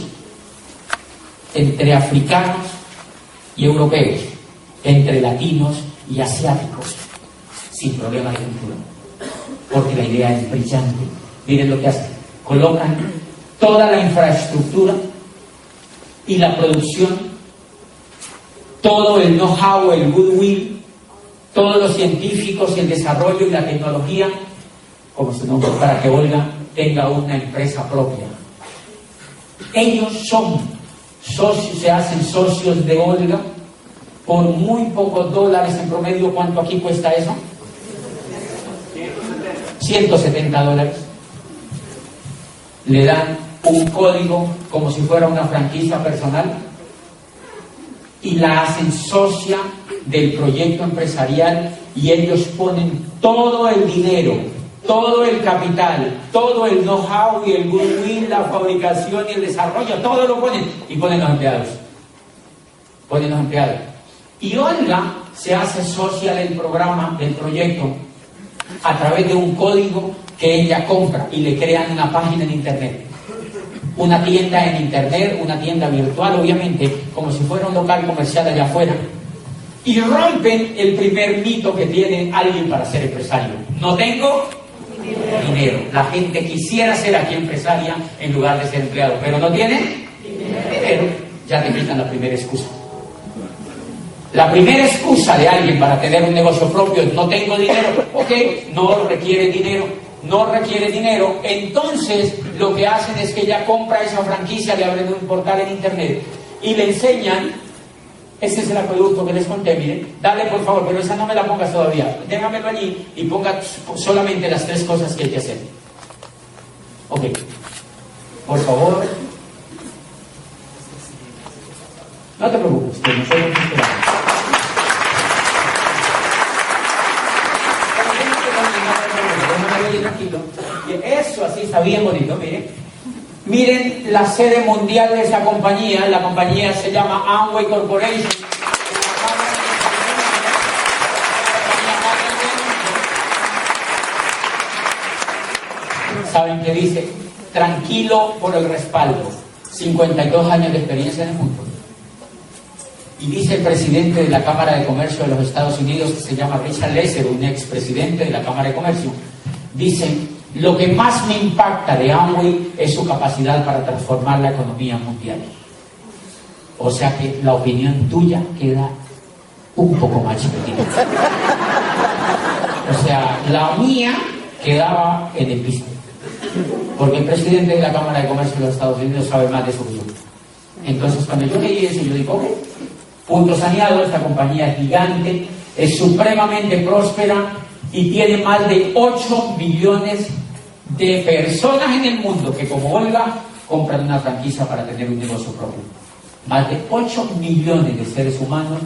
entre africanos y europeos, entre latinos y asiáticos, sin problema de cultura. Porque la idea es brillante. Miren lo que hacen. Colocan toda la infraestructura y la producción, todo el know-how, el goodwill, todos los científicos y el desarrollo y la tecnología, como su nombre, para que Olga tenga una empresa propia. Ellos son socios, se hacen socios de Olga por muy pocos dólares en promedio. ¿Cuánto aquí cuesta eso? $170. Le dan un código como si fuera una franquicia personal y la hacen socia del proyecto empresarial, y ellos ponen todo el dinero todo el capital, todo el know-how y el goodwill, la fabricación y el desarrollo, todo lo ponen y ponen los empleados. Ponen los empleados. Y Olga se hace socia del programa, del proyecto, a través de un código que ella compra y le crean una página en internet. Una tienda en internet, una tienda virtual, obviamente, como si fuera un local comercial allá afuera. Y rompen el primer mito que tiene alguien para ser empresario. No tengo dinero. La gente quisiera ser aquí empresaria en lugar de ser empleado, pero no tiene dinero. Ya te quitan la primera excusa. La primera excusa de alguien para tener un negocio propio es no tengo dinero. Ok, no requiere dinero. No requiere dinero. Entonces lo que hacen es que ella compra esa franquicia, le abren un portal en internet y le enseñan. Este es el acueducto que les conté, miren. Dale por favor, pero esa no me la pongas todavía. Déjamelo allí y ponga solamente las 3 cosas que hay que hacer. Ok. Por favor. No te preocupes, que no soy un tranquilo. Eso así está bien bonito, miren. Miren la sede mundial de esa compañía. La compañía se llama Amway Corporation. ¿Saben qué dice? Tranquilo por el respaldo. 52 años de experiencia en el mundo. Y dice el presidente de la Cámara de Comercio de los Estados Unidos, que se llama Richard Lesser, un expresidente de la Cámara de Comercio, dice: lo que más me impacta de Amway es su capacidad para transformar la economía mundial. O sea que la opinión tuya queda un poco más chiquitina. O sea, la mía quedaba en el piso. Porque el presidente de la Cámara de Comercio de los Estados Unidos sabe más de eso que yo. Entonces, cuando yo leí eso, yo digo, ok, punto saneado, esta compañía es gigante, es supremamente próspera y tiene más de 8 millones de personas en el mundo que, como Olga, compran una franquicia para tener un negocio propio. Más de 8 millones de seres humanos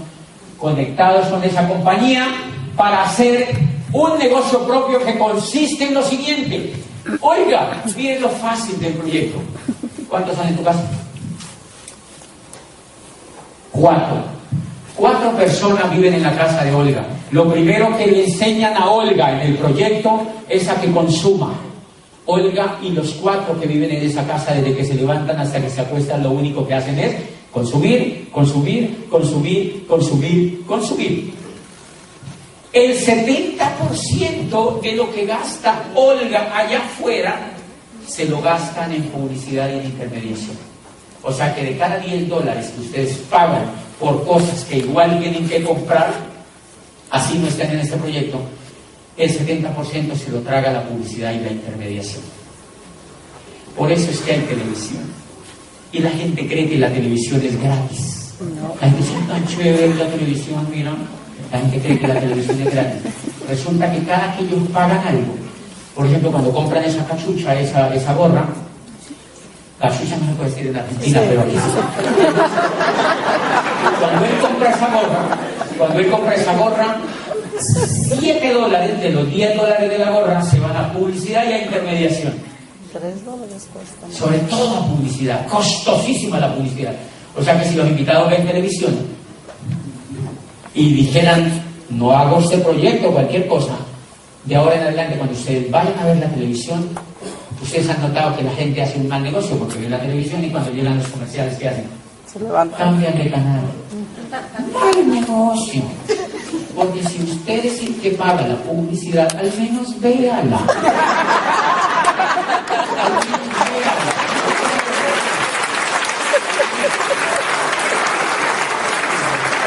conectados con esa compañía para hacer un negocio propio que consiste en lo siguiente. Oiga, miren lo fácil del proyecto. ¿Cuántos son en tu casa? 4. 4 personas viven en la casa de Olga. Lo primero que le enseñan a Olga en el proyecto es a que consuma. Olga y los 4 que viven en esa casa, desde que se levantan hasta que se acuestan, lo único que hacen es consumir, consumir, consumir, consumir, consumir. El 70% de lo que gasta Olga allá afuera se lo gastan en publicidad y en intermediación. O sea que de cada $10 que ustedes pagan por cosas que igual tienen que comprar, así no están en este proyecto, el 70% se lo traga la publicidad y la intermediación. Por eso es que hay televisión. Y la gente cree que la televisión es gratis. La gente dice, tan chévere la televisión, mira. La gente cree que la televisión es gratis. Resulta que cada que ellos pagan algo, por ejemplo, cuando compran esa cachucha, esa gorra, cachucha no se puede decir en Argentina, pero aquí sí. Cuando él compra esa gorra, $7 de los $10 de la gorra se van a publicidad y a intermediación. $3 cuesta. Sobre todo la publicidad, costosísima la publicidad. O sea que si los invitados ven televisión y dijeran, no hago este proyecto, cualquier cosa, de ahora en adelante, cuando ustedes vayan a ver la televisión, ustedes han notado que la gente hace un mal negocio porque ve la televisión y cuando llegan los comerciales, ¿qué hacen? Se levantan. Cambian de canal. Mal negocio. Porque si ustedes sí que pagan la publicidad, al menos véala.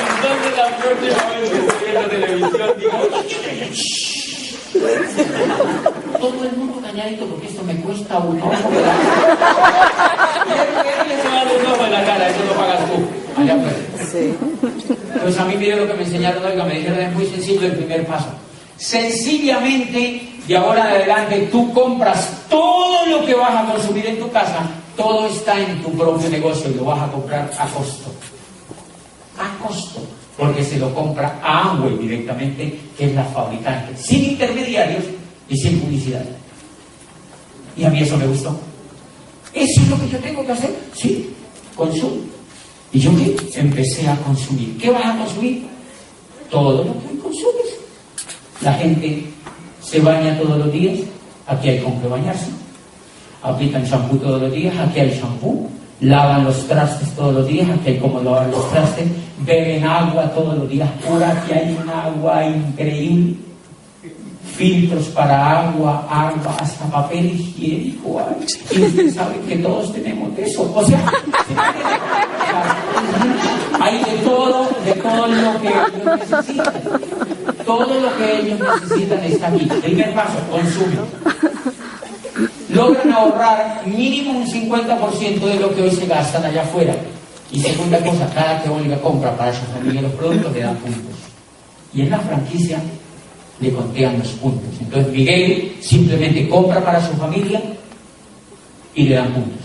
Entonces la próxima vez que estoy en la televisión digo, todo el mundo calladito porque esto me cuesta un ojo. Se va a dar un ojo en la cara, eso lo pagas tú. Allá pues. Sí. Entonces a mí miren lo que me enseñaron, oiga, me dijeron es muy sencillo el primer paso. Sencillamente, de ahora en adelante, tú compras todo lo que vas a consumir en tu casa, todo está en tu propio negocio y lo vas a comprar a costo. A costo. Porque se lo compra a Amway directamente, que es la fabricante, sin intermediarios, y sin publicidad. Y a mí eso me gustó. ¿Eso es lo que yo tengo que hacer? Sí, consumo. ¿Y yo qué? Empecé a consumir. ¿Qué vas a consumir? Todo lo que consumes. La gente se baña todos los días, aquí hay con qué bañarse. Aplican champú todos los días, aquí hay champú. Lavan los trastes todos los días, aquí hay como lavar los trastes. Beben agua todos los días pura, aquí hay un agua increíble. Filtros para agua, hasta papel higiénico. Y ustedes saben que todos tenemos de eso. O sea, hay de todo lo que ellos necesitan. Todo lo que ellos necesitan está aquí. Primer paso, consumen. Logran ahorrar mínimo un 50% de lo que hoy se gastan allá afuera. Y segunda cosa, cada que Olga compra para su familia los productos le dan puntos. Y en la franquicia le contean los puntos. Entonces Miguel simplemente compra para su familia y le dan puntos.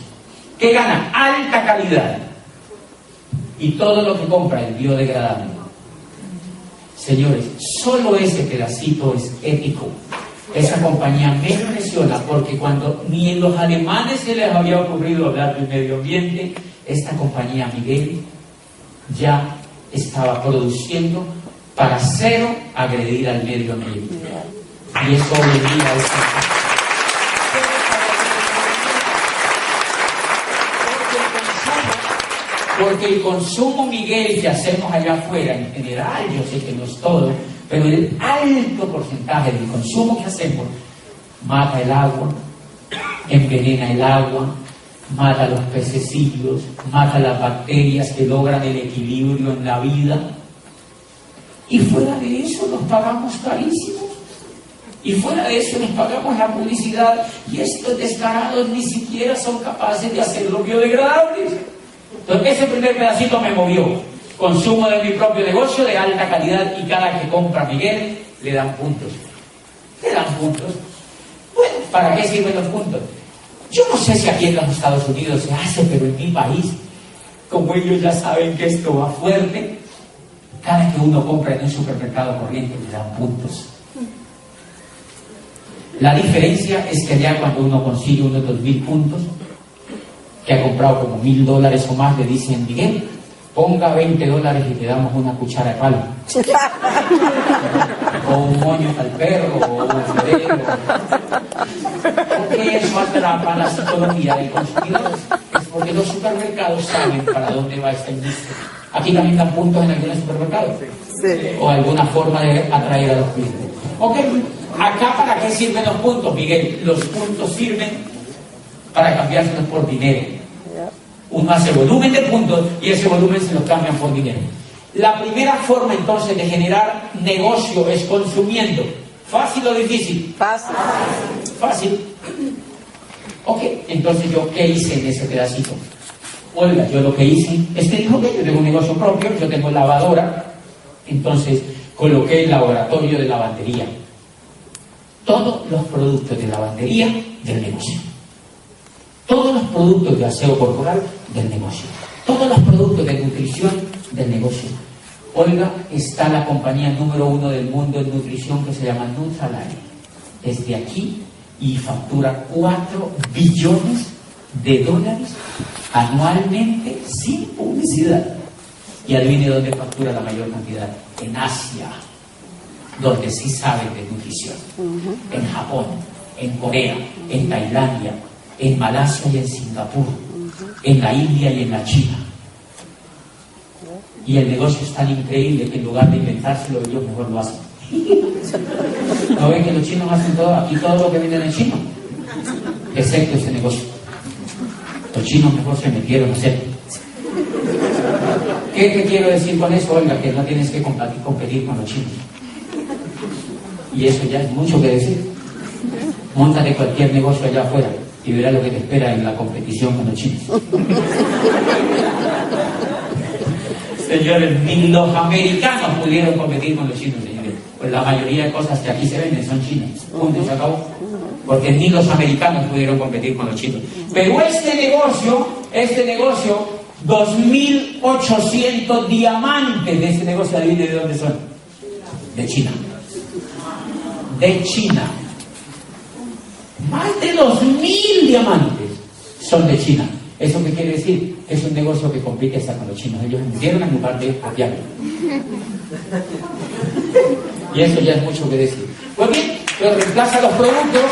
¿Qué gana? Alta calidad. Y todo lo que compra es biodegradable. Señores, solo ese pedacito es ético. Esa compañía me impresiona porque cuando ni en los alemanes se les había ocurrido hablar del medio ambiente, esta compañía Miguel ya estaba produciendo para cero agredir al medio ambiente. Y eso obliga a esta. Porque el consumo, Miguel, que hacemos allá afuera, en general, yo sé que no es todo, pero el alto porcentaje del consumo que hacemos mata el agua, envenena el agua, mata los pececillos, mata las bacterias que logran el equilibrio en la vida. Y fuera de eso nos pagamos carísimos. Y fuera de eso les pagamos la publicidad. Y estos descarados ni siquiera son capaces de hacerlo biodegradables. Entonces ese primer pedacito me movió. Consumo de mi propio negocio de alta calidad y cada que compra Miguel le dan puntos. Le dan puntos. Bueno, ¿para qué sirven los puntos? Yo no sé si aquí en los Estados Unidos se hace, pero en mi país, como ellos ya saben que esto va fuerte, cada que uno compra en un supermercado corriente le dan puntos. La diferencia es que allá cuando uno consigue unos 2.000 puntos, que ha comprado como $1.000 o más, le dicen, Miguel, ponga $20 y te damos una cuchara de palo. O un moño para el perro, o un florero. Porque eso atrapa la psicología del consumidor. Es porque los supermercados saben para dónde va esta industria. Aquí también dan puntos en algunos supermercados. Sí. O alguna forma de atraer a los clientes. Ok, acá ¿para qué sirven los puntos, Miguel? Los puntos sirven para cambiárselos por dinero. Uno hace volumen de puntos y ese volumen se los cambian por dinero. La primera forma entonces de generar negocio es consumiendo. ¿Fácil o difícil? Fácil. Fácil. Ok, entonces yo, ¿qué hice en ese pedacito? Oiga, yo lo que hice es que dijo que yo tengo un negocio propio, yo tengo lavadora, entonces coloqué el laboratorio de lavandería. Todos los productos de lavandería del negocio. Todos los productos de aseo corporal del negocio. Todos los productos de nutrición del negocio. Olga, está la compañía número 1 del mundo en nutrición que se llama Nutrilite. Desde aquí y factura $4 billones anualmente sin publicidad. Y adivine dónde factura la mayor cantidad. En Asia, donde sí saben de nutrición. En Japón, en Corea, en Tailandia, en Malasia y en Singapur, en la India y en la China. Y el negocio es tan increíble que en lugar de inventárselo, ellos mejor lo hacen. ¿No ven que los chinos hacen todo? Aquí todo lo que venden en chino, excepto ese negocio. Los chinos mejor se metieron a hacer. ¿Qué quiero decir con eso? Oiga, que no tienes que competir con los chinos. Y eso ya es mucho que decir. Móntate cualquier negocio allá afuera y verás lo que te espera en la competición con los chinos. Señores, ni los americanos pudieron competir con los chinos, señores. Pues la mayoría de cosas que aquí se venden son chinas. Punto, se acabó. Porque ni los americanos pudieron competir con los chinos. Pero este negocio, 2.800 diamantes de este negocio, adivine de dónde son. De China. De China. Más de 2.000 diamantes son de China. ¿Eso qué quiere decir? Es un negocio que compite hasta con los chinos. Ellos metieron en lugar de copiarlo. Y eso ya es mucho que decir. Pues bien, pero reemplaza los productos.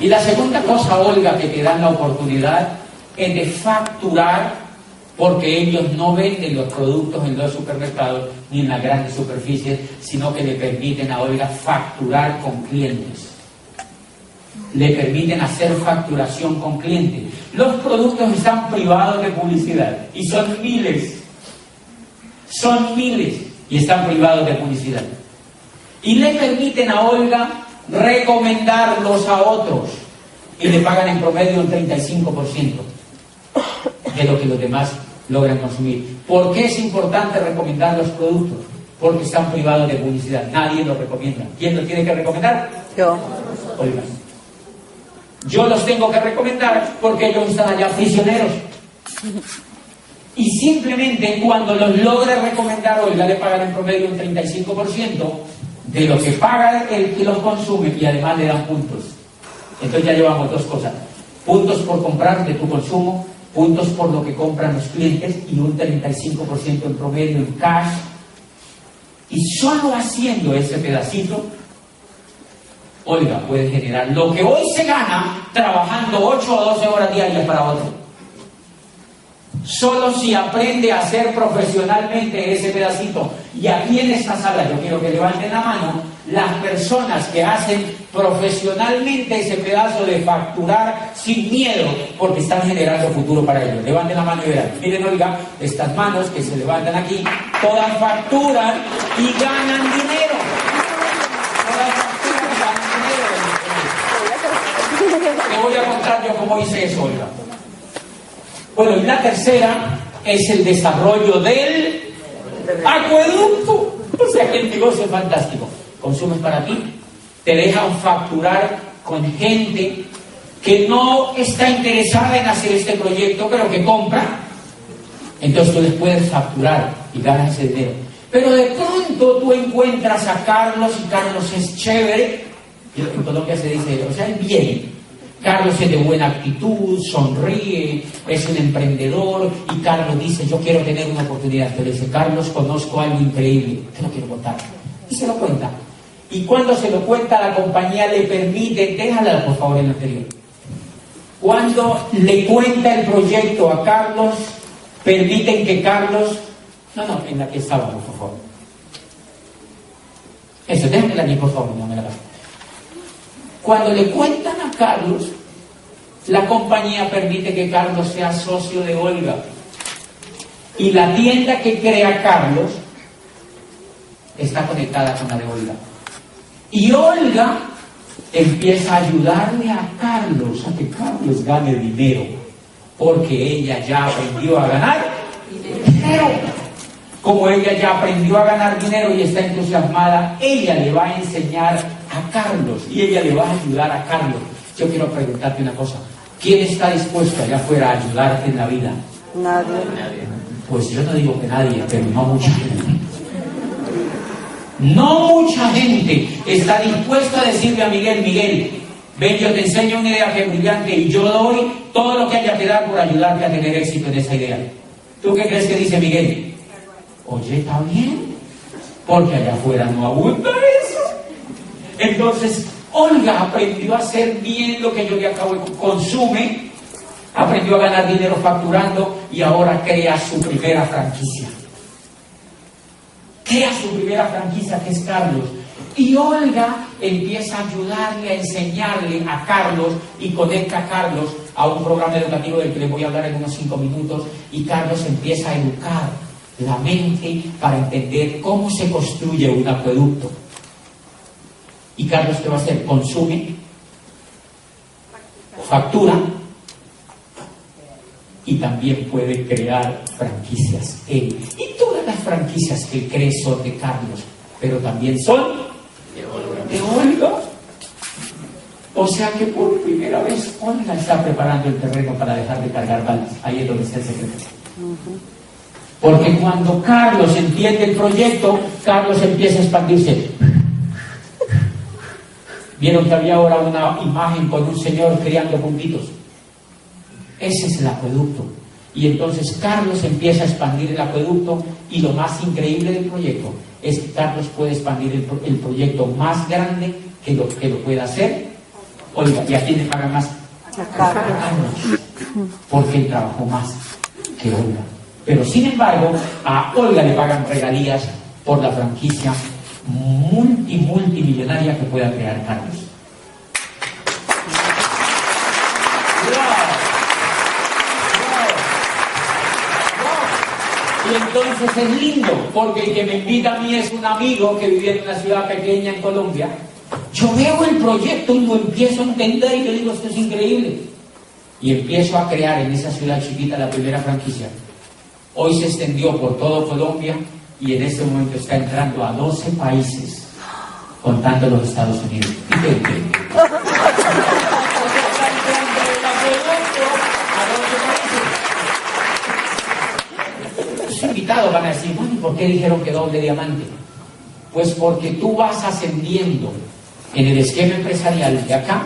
Y la segunda cosa, Olga, que te dan la oportunidad es de facturar, porque ellos no venden los productos en los supermercados ni en las grandes superficies, sino que le permiten a Olga facturar con clientes. Le permiten hacer facturación con clientes. Los productos están privados de publicidad y son miles y están privados de publicidad. Y le permiten a Olga recomendarlos a otros y le pagan en promedio un 35% de lo que los demás logran consumir. ¿Por qué es importante recomendar los productos? Porque están privados de publicidad. Nadie los recomienda. ¿Quién los tiene que recomendar? Yo. Olga. Yo los tengo que recomendar porque ellos están allá prisioneros. Y simplemente cuando los logre recomendar, Olga, le pagan en promedio un 35% de lo que paga el que los consume, y además le dan puntos. Entonces ya llevamos dos cosas: puntos por comprar de tu consumo, puntos por lo que compran los clientes, y un 35% en promedio en cash. Y solo haciendo ese pedacito, Olga puede generar lo que hoy se gana trabajando 8 o 12 horas diarias para otro. Solo si aprende a hacer profesionalmente ese pedacito. Y aquí en esta sala yo quiero que levanten la mano las personas que hacen profesionalmente ese pedazo de facturar sin miedo, porque están generando futuro para ellos. Levanten la mano y verán. Miren, Olga, estas manos que se levantan aquí, todas facturan y ganan dinero. Todas facturan y ganan dinero. Te voy a contar yo cómo hice eso, Olga. Bueno, y la tercera es el desarrollo del acueducto. O sea que el negocio es fantástico. Consumes para ti, te dejan facturar con gente que no está interesada en hacer este proyecto, pero que compra. Entonces tú les puedes facturar y ganas ese dinero. Pero de pronto tú encuentras a Carlos, y Carlos es chévere. En Colombia se dice, o sea, es bien. Carlos es de buena actitud, sonríe, es un emprendedor, y Carlos dice, yo quiero tener una oportunidad. Te dice, Carlos, conozco algo increíble, te lo quiero contar. Y se lo cuenta. Y cuando se lo cuenta, la compañía le permite, déjala por favor en el anterior. Cuando le cuenta el proyecto a Carlos, permiten que Carlos, no, en la que estábamos, por favor. Eso, déjamela aquí, por favor, no me la paso. Cuando le cuentan a Carlos, la compañía permite que Carlos sea socio de Olga. Y la tienda que crea Carlos está conectada con la de Olga. Y Olga empieza a ayudarle a Carlos a que Carlos gane dinero, porque ella ya aprendió a ganar dinero. Como ella ya aprendió a ganar dinero y está entusiasmada, ella le va a enseñar a Carlos y ella le va a ayudar a Carlos. Yo quiero preguntarte una cosa: ¿quién está dispuesto allá afuera a ayudarte en la vida? Nadie. Pues yo no digo que nadie, pero no mucha gente. No mucha gente está dispuesta a decirle a Miguel, Miguel, ven, yo te enseño una idea que es brillante y yo doy todo lo que haya que dar por ayudarte a tener éxito en esa idea. ¿Tú qué crees que dice Miguel? Oye, está bien, porque allá afuera no abunda eso. Entonces, Olga aprendió a hacer bien lo que yo le acabo de consume, aprendió a ganar dinero facturando y ahora crea su primera franquicia. Crea su primera franquicia, que es Carlos. Y Olga empieza a ayudarle, a enseñarle a Carlos y conecta a Carlos a un programa educativo del que les voy a hablar en unos 5 minutos. Y Carlos empieza a educar la mente para entender cómo se construye un acueducto. Y Carlos, ¿qué va a hacer? Consume, factura y también puede crear franquicias él. Y todas las franquicias que él cree son de Carlos, pero también son de Olga. O sea que por primera vez Olga está preparando el terreno para dejar de cargar balas. Ahí es donde está el secreto. Porque cuando Carlos entiende el proyecto, Carlos empieza a expandirse. Vieron que había ahora una imagen con un señor criando puntitos. Ese es el acueducto. Y entonces Carlos empieza a expandir el acueducto, y lo más increíble del proyecto es que Carlos puede expandir el proyecto más grande que lo pueda hacer. Oiga, ¿y a quién le pagan más? A Carlos. Porque él trabajó más que Olga. Pero sin embargo, a Olga le pagan regalías por la franquicia multimillonaria que pueda crear Carlos. Y entonces es lindo, porque el que me invita a mí es un amigo que vivía en una ciudad pequeña en Colombia. Yo veo el proyecto y lo empiezo a entender y yo digo, esto es increíble. Y empiezo a crear en esa ciudad chiquita la primera franquicia. Hoy se extendió por todo Colombia y en este momento está entrando a 12 países, contando los Estados Unidos. ¿Y qué entiende? Los invitados van a decir, bueno, ¿y por qué dijeron que doble diamante? Pues porque tú vas ascendiendo en el esquema empresarial de acá,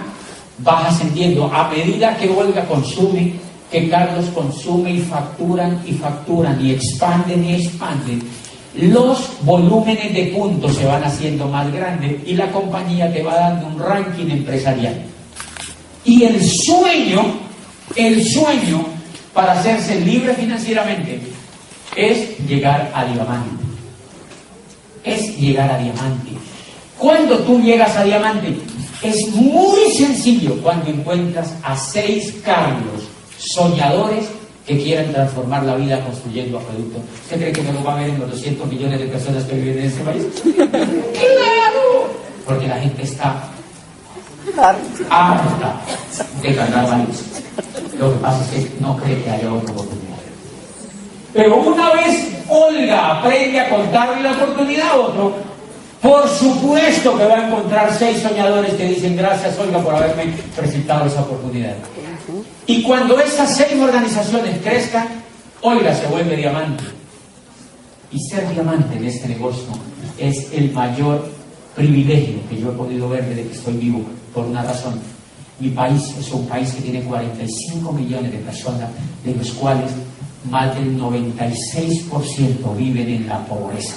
vas ascendiendo a medida que Olga consume, que Carlos consume, y facturan y expanden. Los volúmenes de puntos se van haciendo más grandes y la compañía te va dando un ranking empresarial. Y el sueño para hacerse libre financieramente es llegar a diamante. Cuando tú llegas a diamante, es muy sencillo cuando encuentras a 6 Carlos soñadores que quieran transformar la vida construyendo acueductos. ¿Usted cree que no lo va a ver en los 200 millones de personas que viven en este país? ¡Claro! Porque la gente está harta de ganar valores. Lo que pasa es que no cree que haya otra oportunidad. Pero una vez Olga aprende a contarle la oportunidad a otro, por supuesto que va a encontrar 6 soñadores que dicen gracias, Olga, por haberme presentado esa oportunidad. Y cuando esas 6 organizaciones crezcan, Olga se vuelve diamante. Y ser diamante en este negocio es el mayor privilegio que yo he podido ver desde que estoy vivo, por una razón. Mi país es un país que tiene 45 millones de personas, de los cuales más del 96% viven en la pobreza.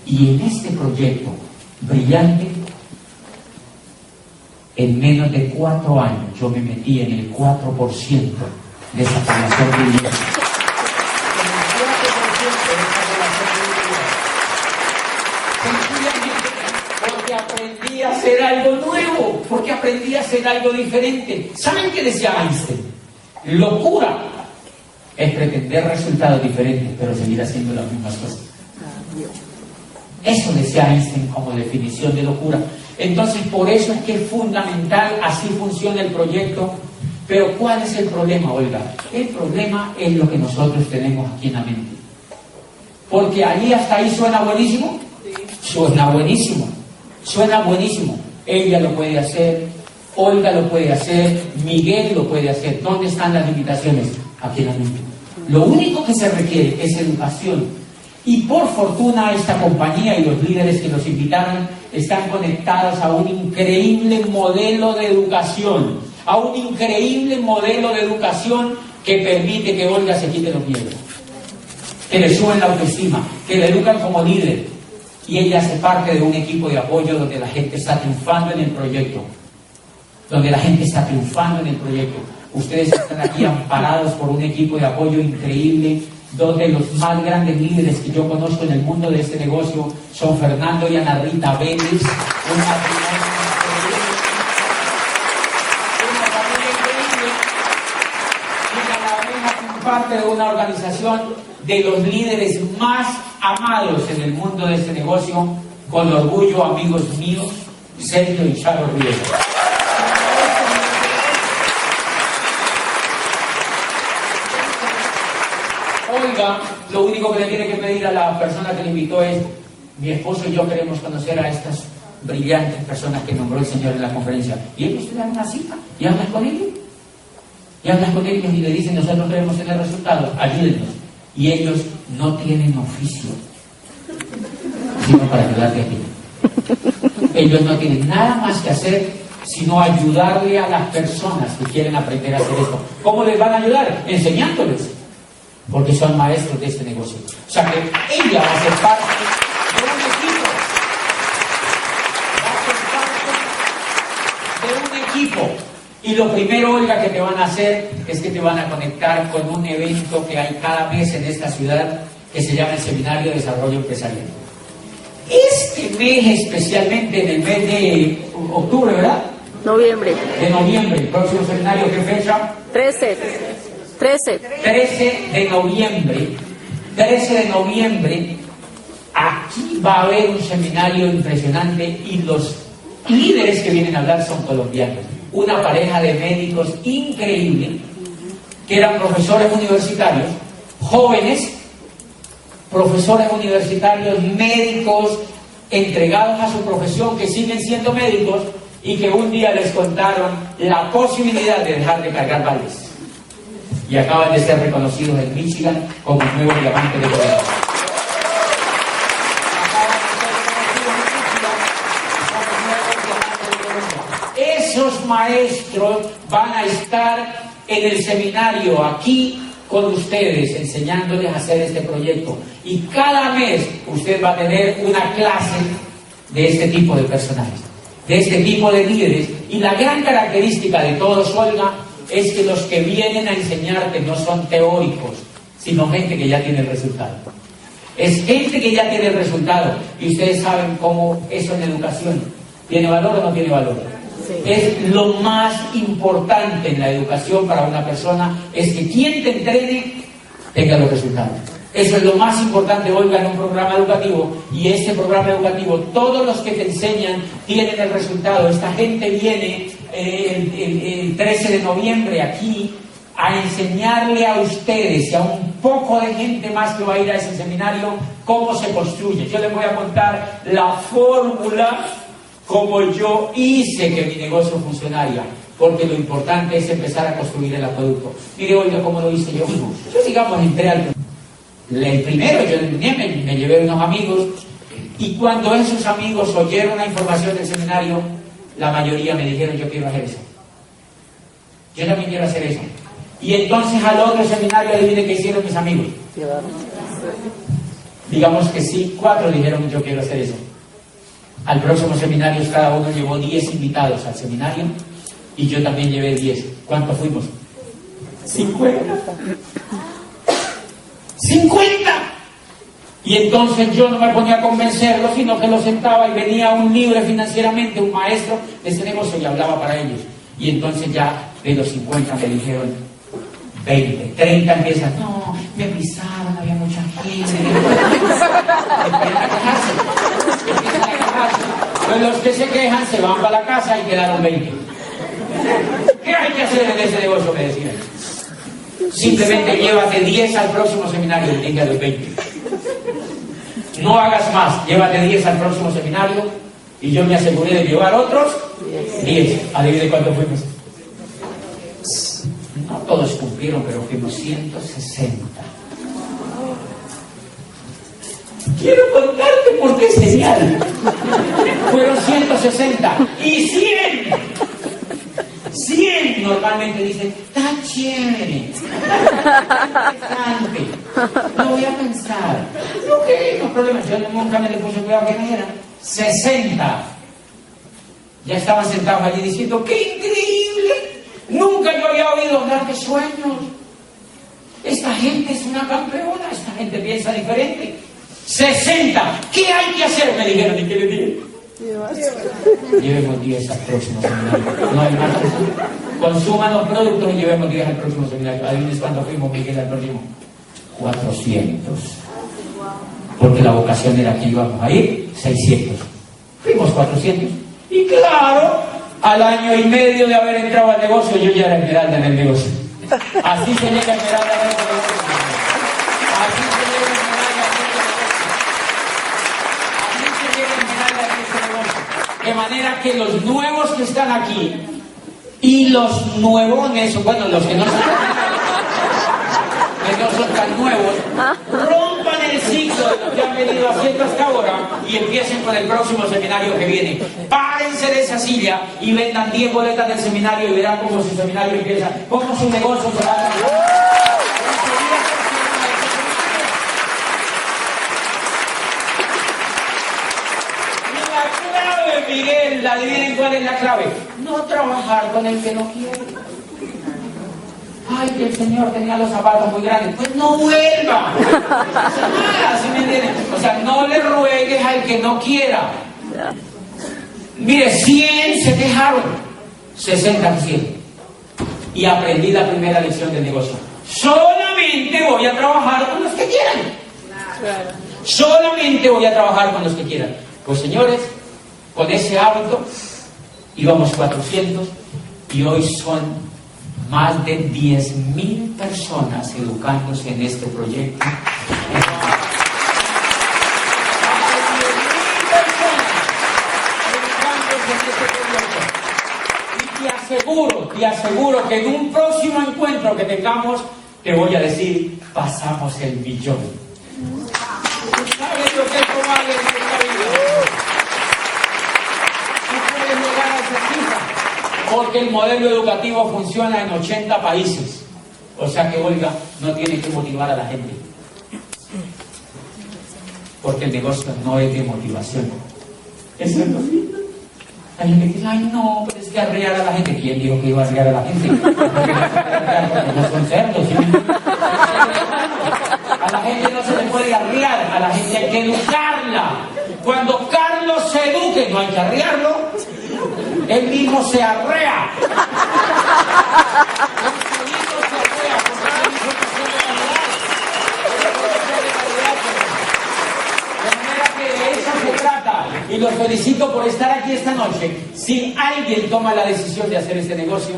Y en este proyecto brillante, en menos de 4 años, yo me metí en el 4% de esa población brillante. Porque aprendí a hacer algo nuevo, porque aprendí a hacer algo diferente. ¿Saben qué decía Einstein? Locura es pretender resultados diferentes, pero seguir haciendo las mismas cosas. Eso decía Einstein como definición de locura. Entonces, por eso es que es fundamental, así funciona el proyecto. Pero ¿cuál es el problema, Olga? El problema es lo que nosotros tenemos aquí en la mente. Porque allí hasta ahí suena buenísimo. Suena buenísimo. Suena buenísimo. Ella lo puede hacer, Olga lo puede hacer, Miguel lo puede hacer. ¿Dónde están las limitaciones? Aquí en la mente. Lo único que se requiere es educación. Y por fortuna esta compañía y los líderes que nos invitaron están conectados a un increíble modelo de educación. A un increíble modelo de educación que permite que Olga se quite los miedos. Que le suben la autoestima, que le educan como líder. Y ella hace parte de un equipo de apoyo donde la gente está triunfando en el proyecto. Ustedes están aquí amparados por un equipo de apoyo increíble, donde los más grandes líderes que yo conozco en el mundo de este negocio son Fernando y Ana Rita Vélez, una familia increíble, y cada vez parte de una organización de los líderes más amados en el mundo de este negocio, con orgullo, amigos míos, Sergio y Charo Riera. Olga, lo único que le tiene que pedir a la persona que le invitó es: mi esposo y yo queremos conocer a estas brillantes personas que nombró el Señor en la conferencia. Y ellos te dan una cita y hablas con ellos. Y le dicen: nosotros queremos tener resultados, ayúdennos. y ellos no tienen oficio, sino para ayudarte a ti. Ellos no tienen nada más que hacer sino ayudarle a las personas que quieren aprender a hacer esto. ¿Cómo les van a ayudar? Enseñándoles, porque son maestros de este negocio. O sea que ella va a ser parte de un equipo. Va a ser parte de un equipo. Y lo primero, Olga, que te van a hacer es que te van a conectar con un evento que hay cada mes en esta ciudad que se llama el Seminario de Desarrollo Empresarial. Este mes, especialmente en el mes de octubre, ¿verdad? Noviembre. De noviembre, el próximo seminario, ¿qué fecha? 13 de noviembre. 13 de noviembre, aquí va a haber un seminario impresionante y los líderes que vienen a hablar son colombianos. Una pareja de médicos increíble, que eran profesores universitarios, jóvenes, profesores universitarios, médicos, entregados a su profesión, que siguen siendo médicos y que un día les contaron la posibilidad de dejar de cargar baldes. Y acaban de ser reconocidos en Michigan como nuevos diamantes de Colombia. Esos maestros van a estar en el seminario aquí con ustedes, enseñándoles a hacer este proyecto. Y cada mes usted va a tener una clase de este tipo de personajes, de este tipo de líderes. Y la gran característica de todos, Olga, es que los que vienen a enseñarte no son teóricos, sino gente que ya tiene el resultado. Es gente que ya tiene el resultado. Y ustedes saben cómo eso en educación, ¿tiene valor o no tiene valor? Sí. Es lo más importante en la educación para una persona, es que quien te entrene tenga los resultados. Eso es lo más importante, Olga, en un programa educativo. Y este programa educativo, todos los que te enseñan tienen el resultado. Esta gente viene el 13 de noviembre aquí a enseñarle a ustedes y a un poco de gente más que va a ir a ese seminario cómo se construye. Yo les voy a contar la fórmula como yo hice que mi negocio funcionara, porque lo importante es empezar a construir el acueducto. Mire, Olga, cómo lo hice yo. Yo, digamos, entré al primero, yo me llevé unos amigos, y cuando esos amigos oyeron la información del seminario, la mayoría me dijeron: yo quiero hacer eso. Yo también quiero hacer eso. Y entonces al otro seminario, adivinen qué hicieron mis amigos. Digamos que sí, 4 dijeron: yo quiero hacer eso. Al próximo seminario cada uno llevó 10 invitados al seminario y yo también llevé 10. ¿Cuántos fuimos? 50. 50. Y entonces yo no me ponía a convencerlos, sino que los sentaba y venía un libre financieramente, un maestro de ese negocio, y hablaba para ellos. Y entonces ya de los 50 me dijeron 20, 30 empiezan: no, me pisaron, había mucha gente. Empiezan a quejarse. Pues los que se quejan se van para la casa y quedaron 20. ¿Qué hay que hacer en ese negocio? Me decían. Simplemente llévate 10 al próximo seminario y tenga los 20. No hagas más, llévate 10 al próximo seminario y yo me aseguré de llevar otros 10. Adivine cuánto fuimos. No todos cumplieron, pero fuimos 160. Quiero contarte por qué es genial. Fueron 160 y 100. 100 normalmente dicen: está chévere, interesante, lo voy a pensar. Ok, no hay problema. Yo nunca me le puse cuidado que me eran 60. Ya estaban sentados allí diciendo: ¡qué increíble! Nunca yo había oído hablar de sueños. Esta gente es una campeona, esta gente piensa diferente. 60. ¿Qué hay que hacer? Me dijeron. ¿Y qué les dije? Llevemos 10 al próximo seminario. No hay más. Consuman los productos y llevemos 10 al próximo seminario. ¿Adivines cuánto fuimos, Miguel, al próximo? 400. Porque la vocación era que íbamos a ir 600. Fuimos 400. Y claro, al año y medio de haber entrado al negocio, yo ya era esmeralda en el negocio. Así se llega a esmeralda en el negocio. Así se llega a esmeralda en el negocio. De manera que los nuevos que están aquí y los nuevones, bueno, los que no son tan nuevos, rompan el ciclo de lo que han venido haciendo hasta ahora y empiecen con el próximo seminario que viene. Párense de esa silla y vendan 10 boletas del seminario y verán cómo su seminario empieza, cómo su negocio se va a Miguel, adivinen cuál es la clave. No trabajar con el que no quiere. Ay, que el Señor tenía los zapatos muy grandes. Pues no vuelva. ¿Sí me entienden? O sea, no le ruegues al que no quiera. Mire, 100 se quejaron, 60 quisieron. Y aprendí la primera lección del negocio. Solamente voy a trabajar con los que quieran. Solamente voy a trabajar con los que quieran. Pues señores, con ese hábito íbamos 400 y hoy son más de 10.000 personas educándose en este proyecto. Y te aseguro que en un próximo encuentro que tengamos, te voy a decir, pasamos el millón. ¿Sabes lo que es probable en esta vida? Porque el modelo educativo funciona en 80 países. O sea que, oiga, no tiene que motivar a la gente. Porque el negocio no es de motivación. Eso es lo lindo. Hay gente que dice, ay no, pero es que arrear a la gente. ¿Quién dijo que iba a arrear a la gente? Porque no son cerdos. ¿Sí? A la gente no se le puede arrear, a la gente hay que educarla. Cuando Carlos se eduque, no hay que arrearlo. Él mismo se arrea. Y los felicito por estar aquí esta noche. Si alguien toma la decisión de hacer este negocio,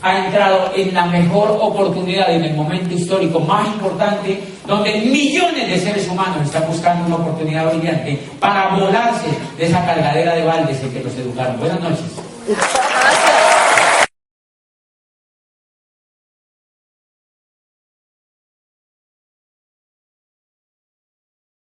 ha entrado en la mejor oportunidad, en el momento histórico más importante, donde millones de seres humanos están buscando una oportunidad brillante para volarse de esa cargadera de baldes en que los educaron. Buenas noches.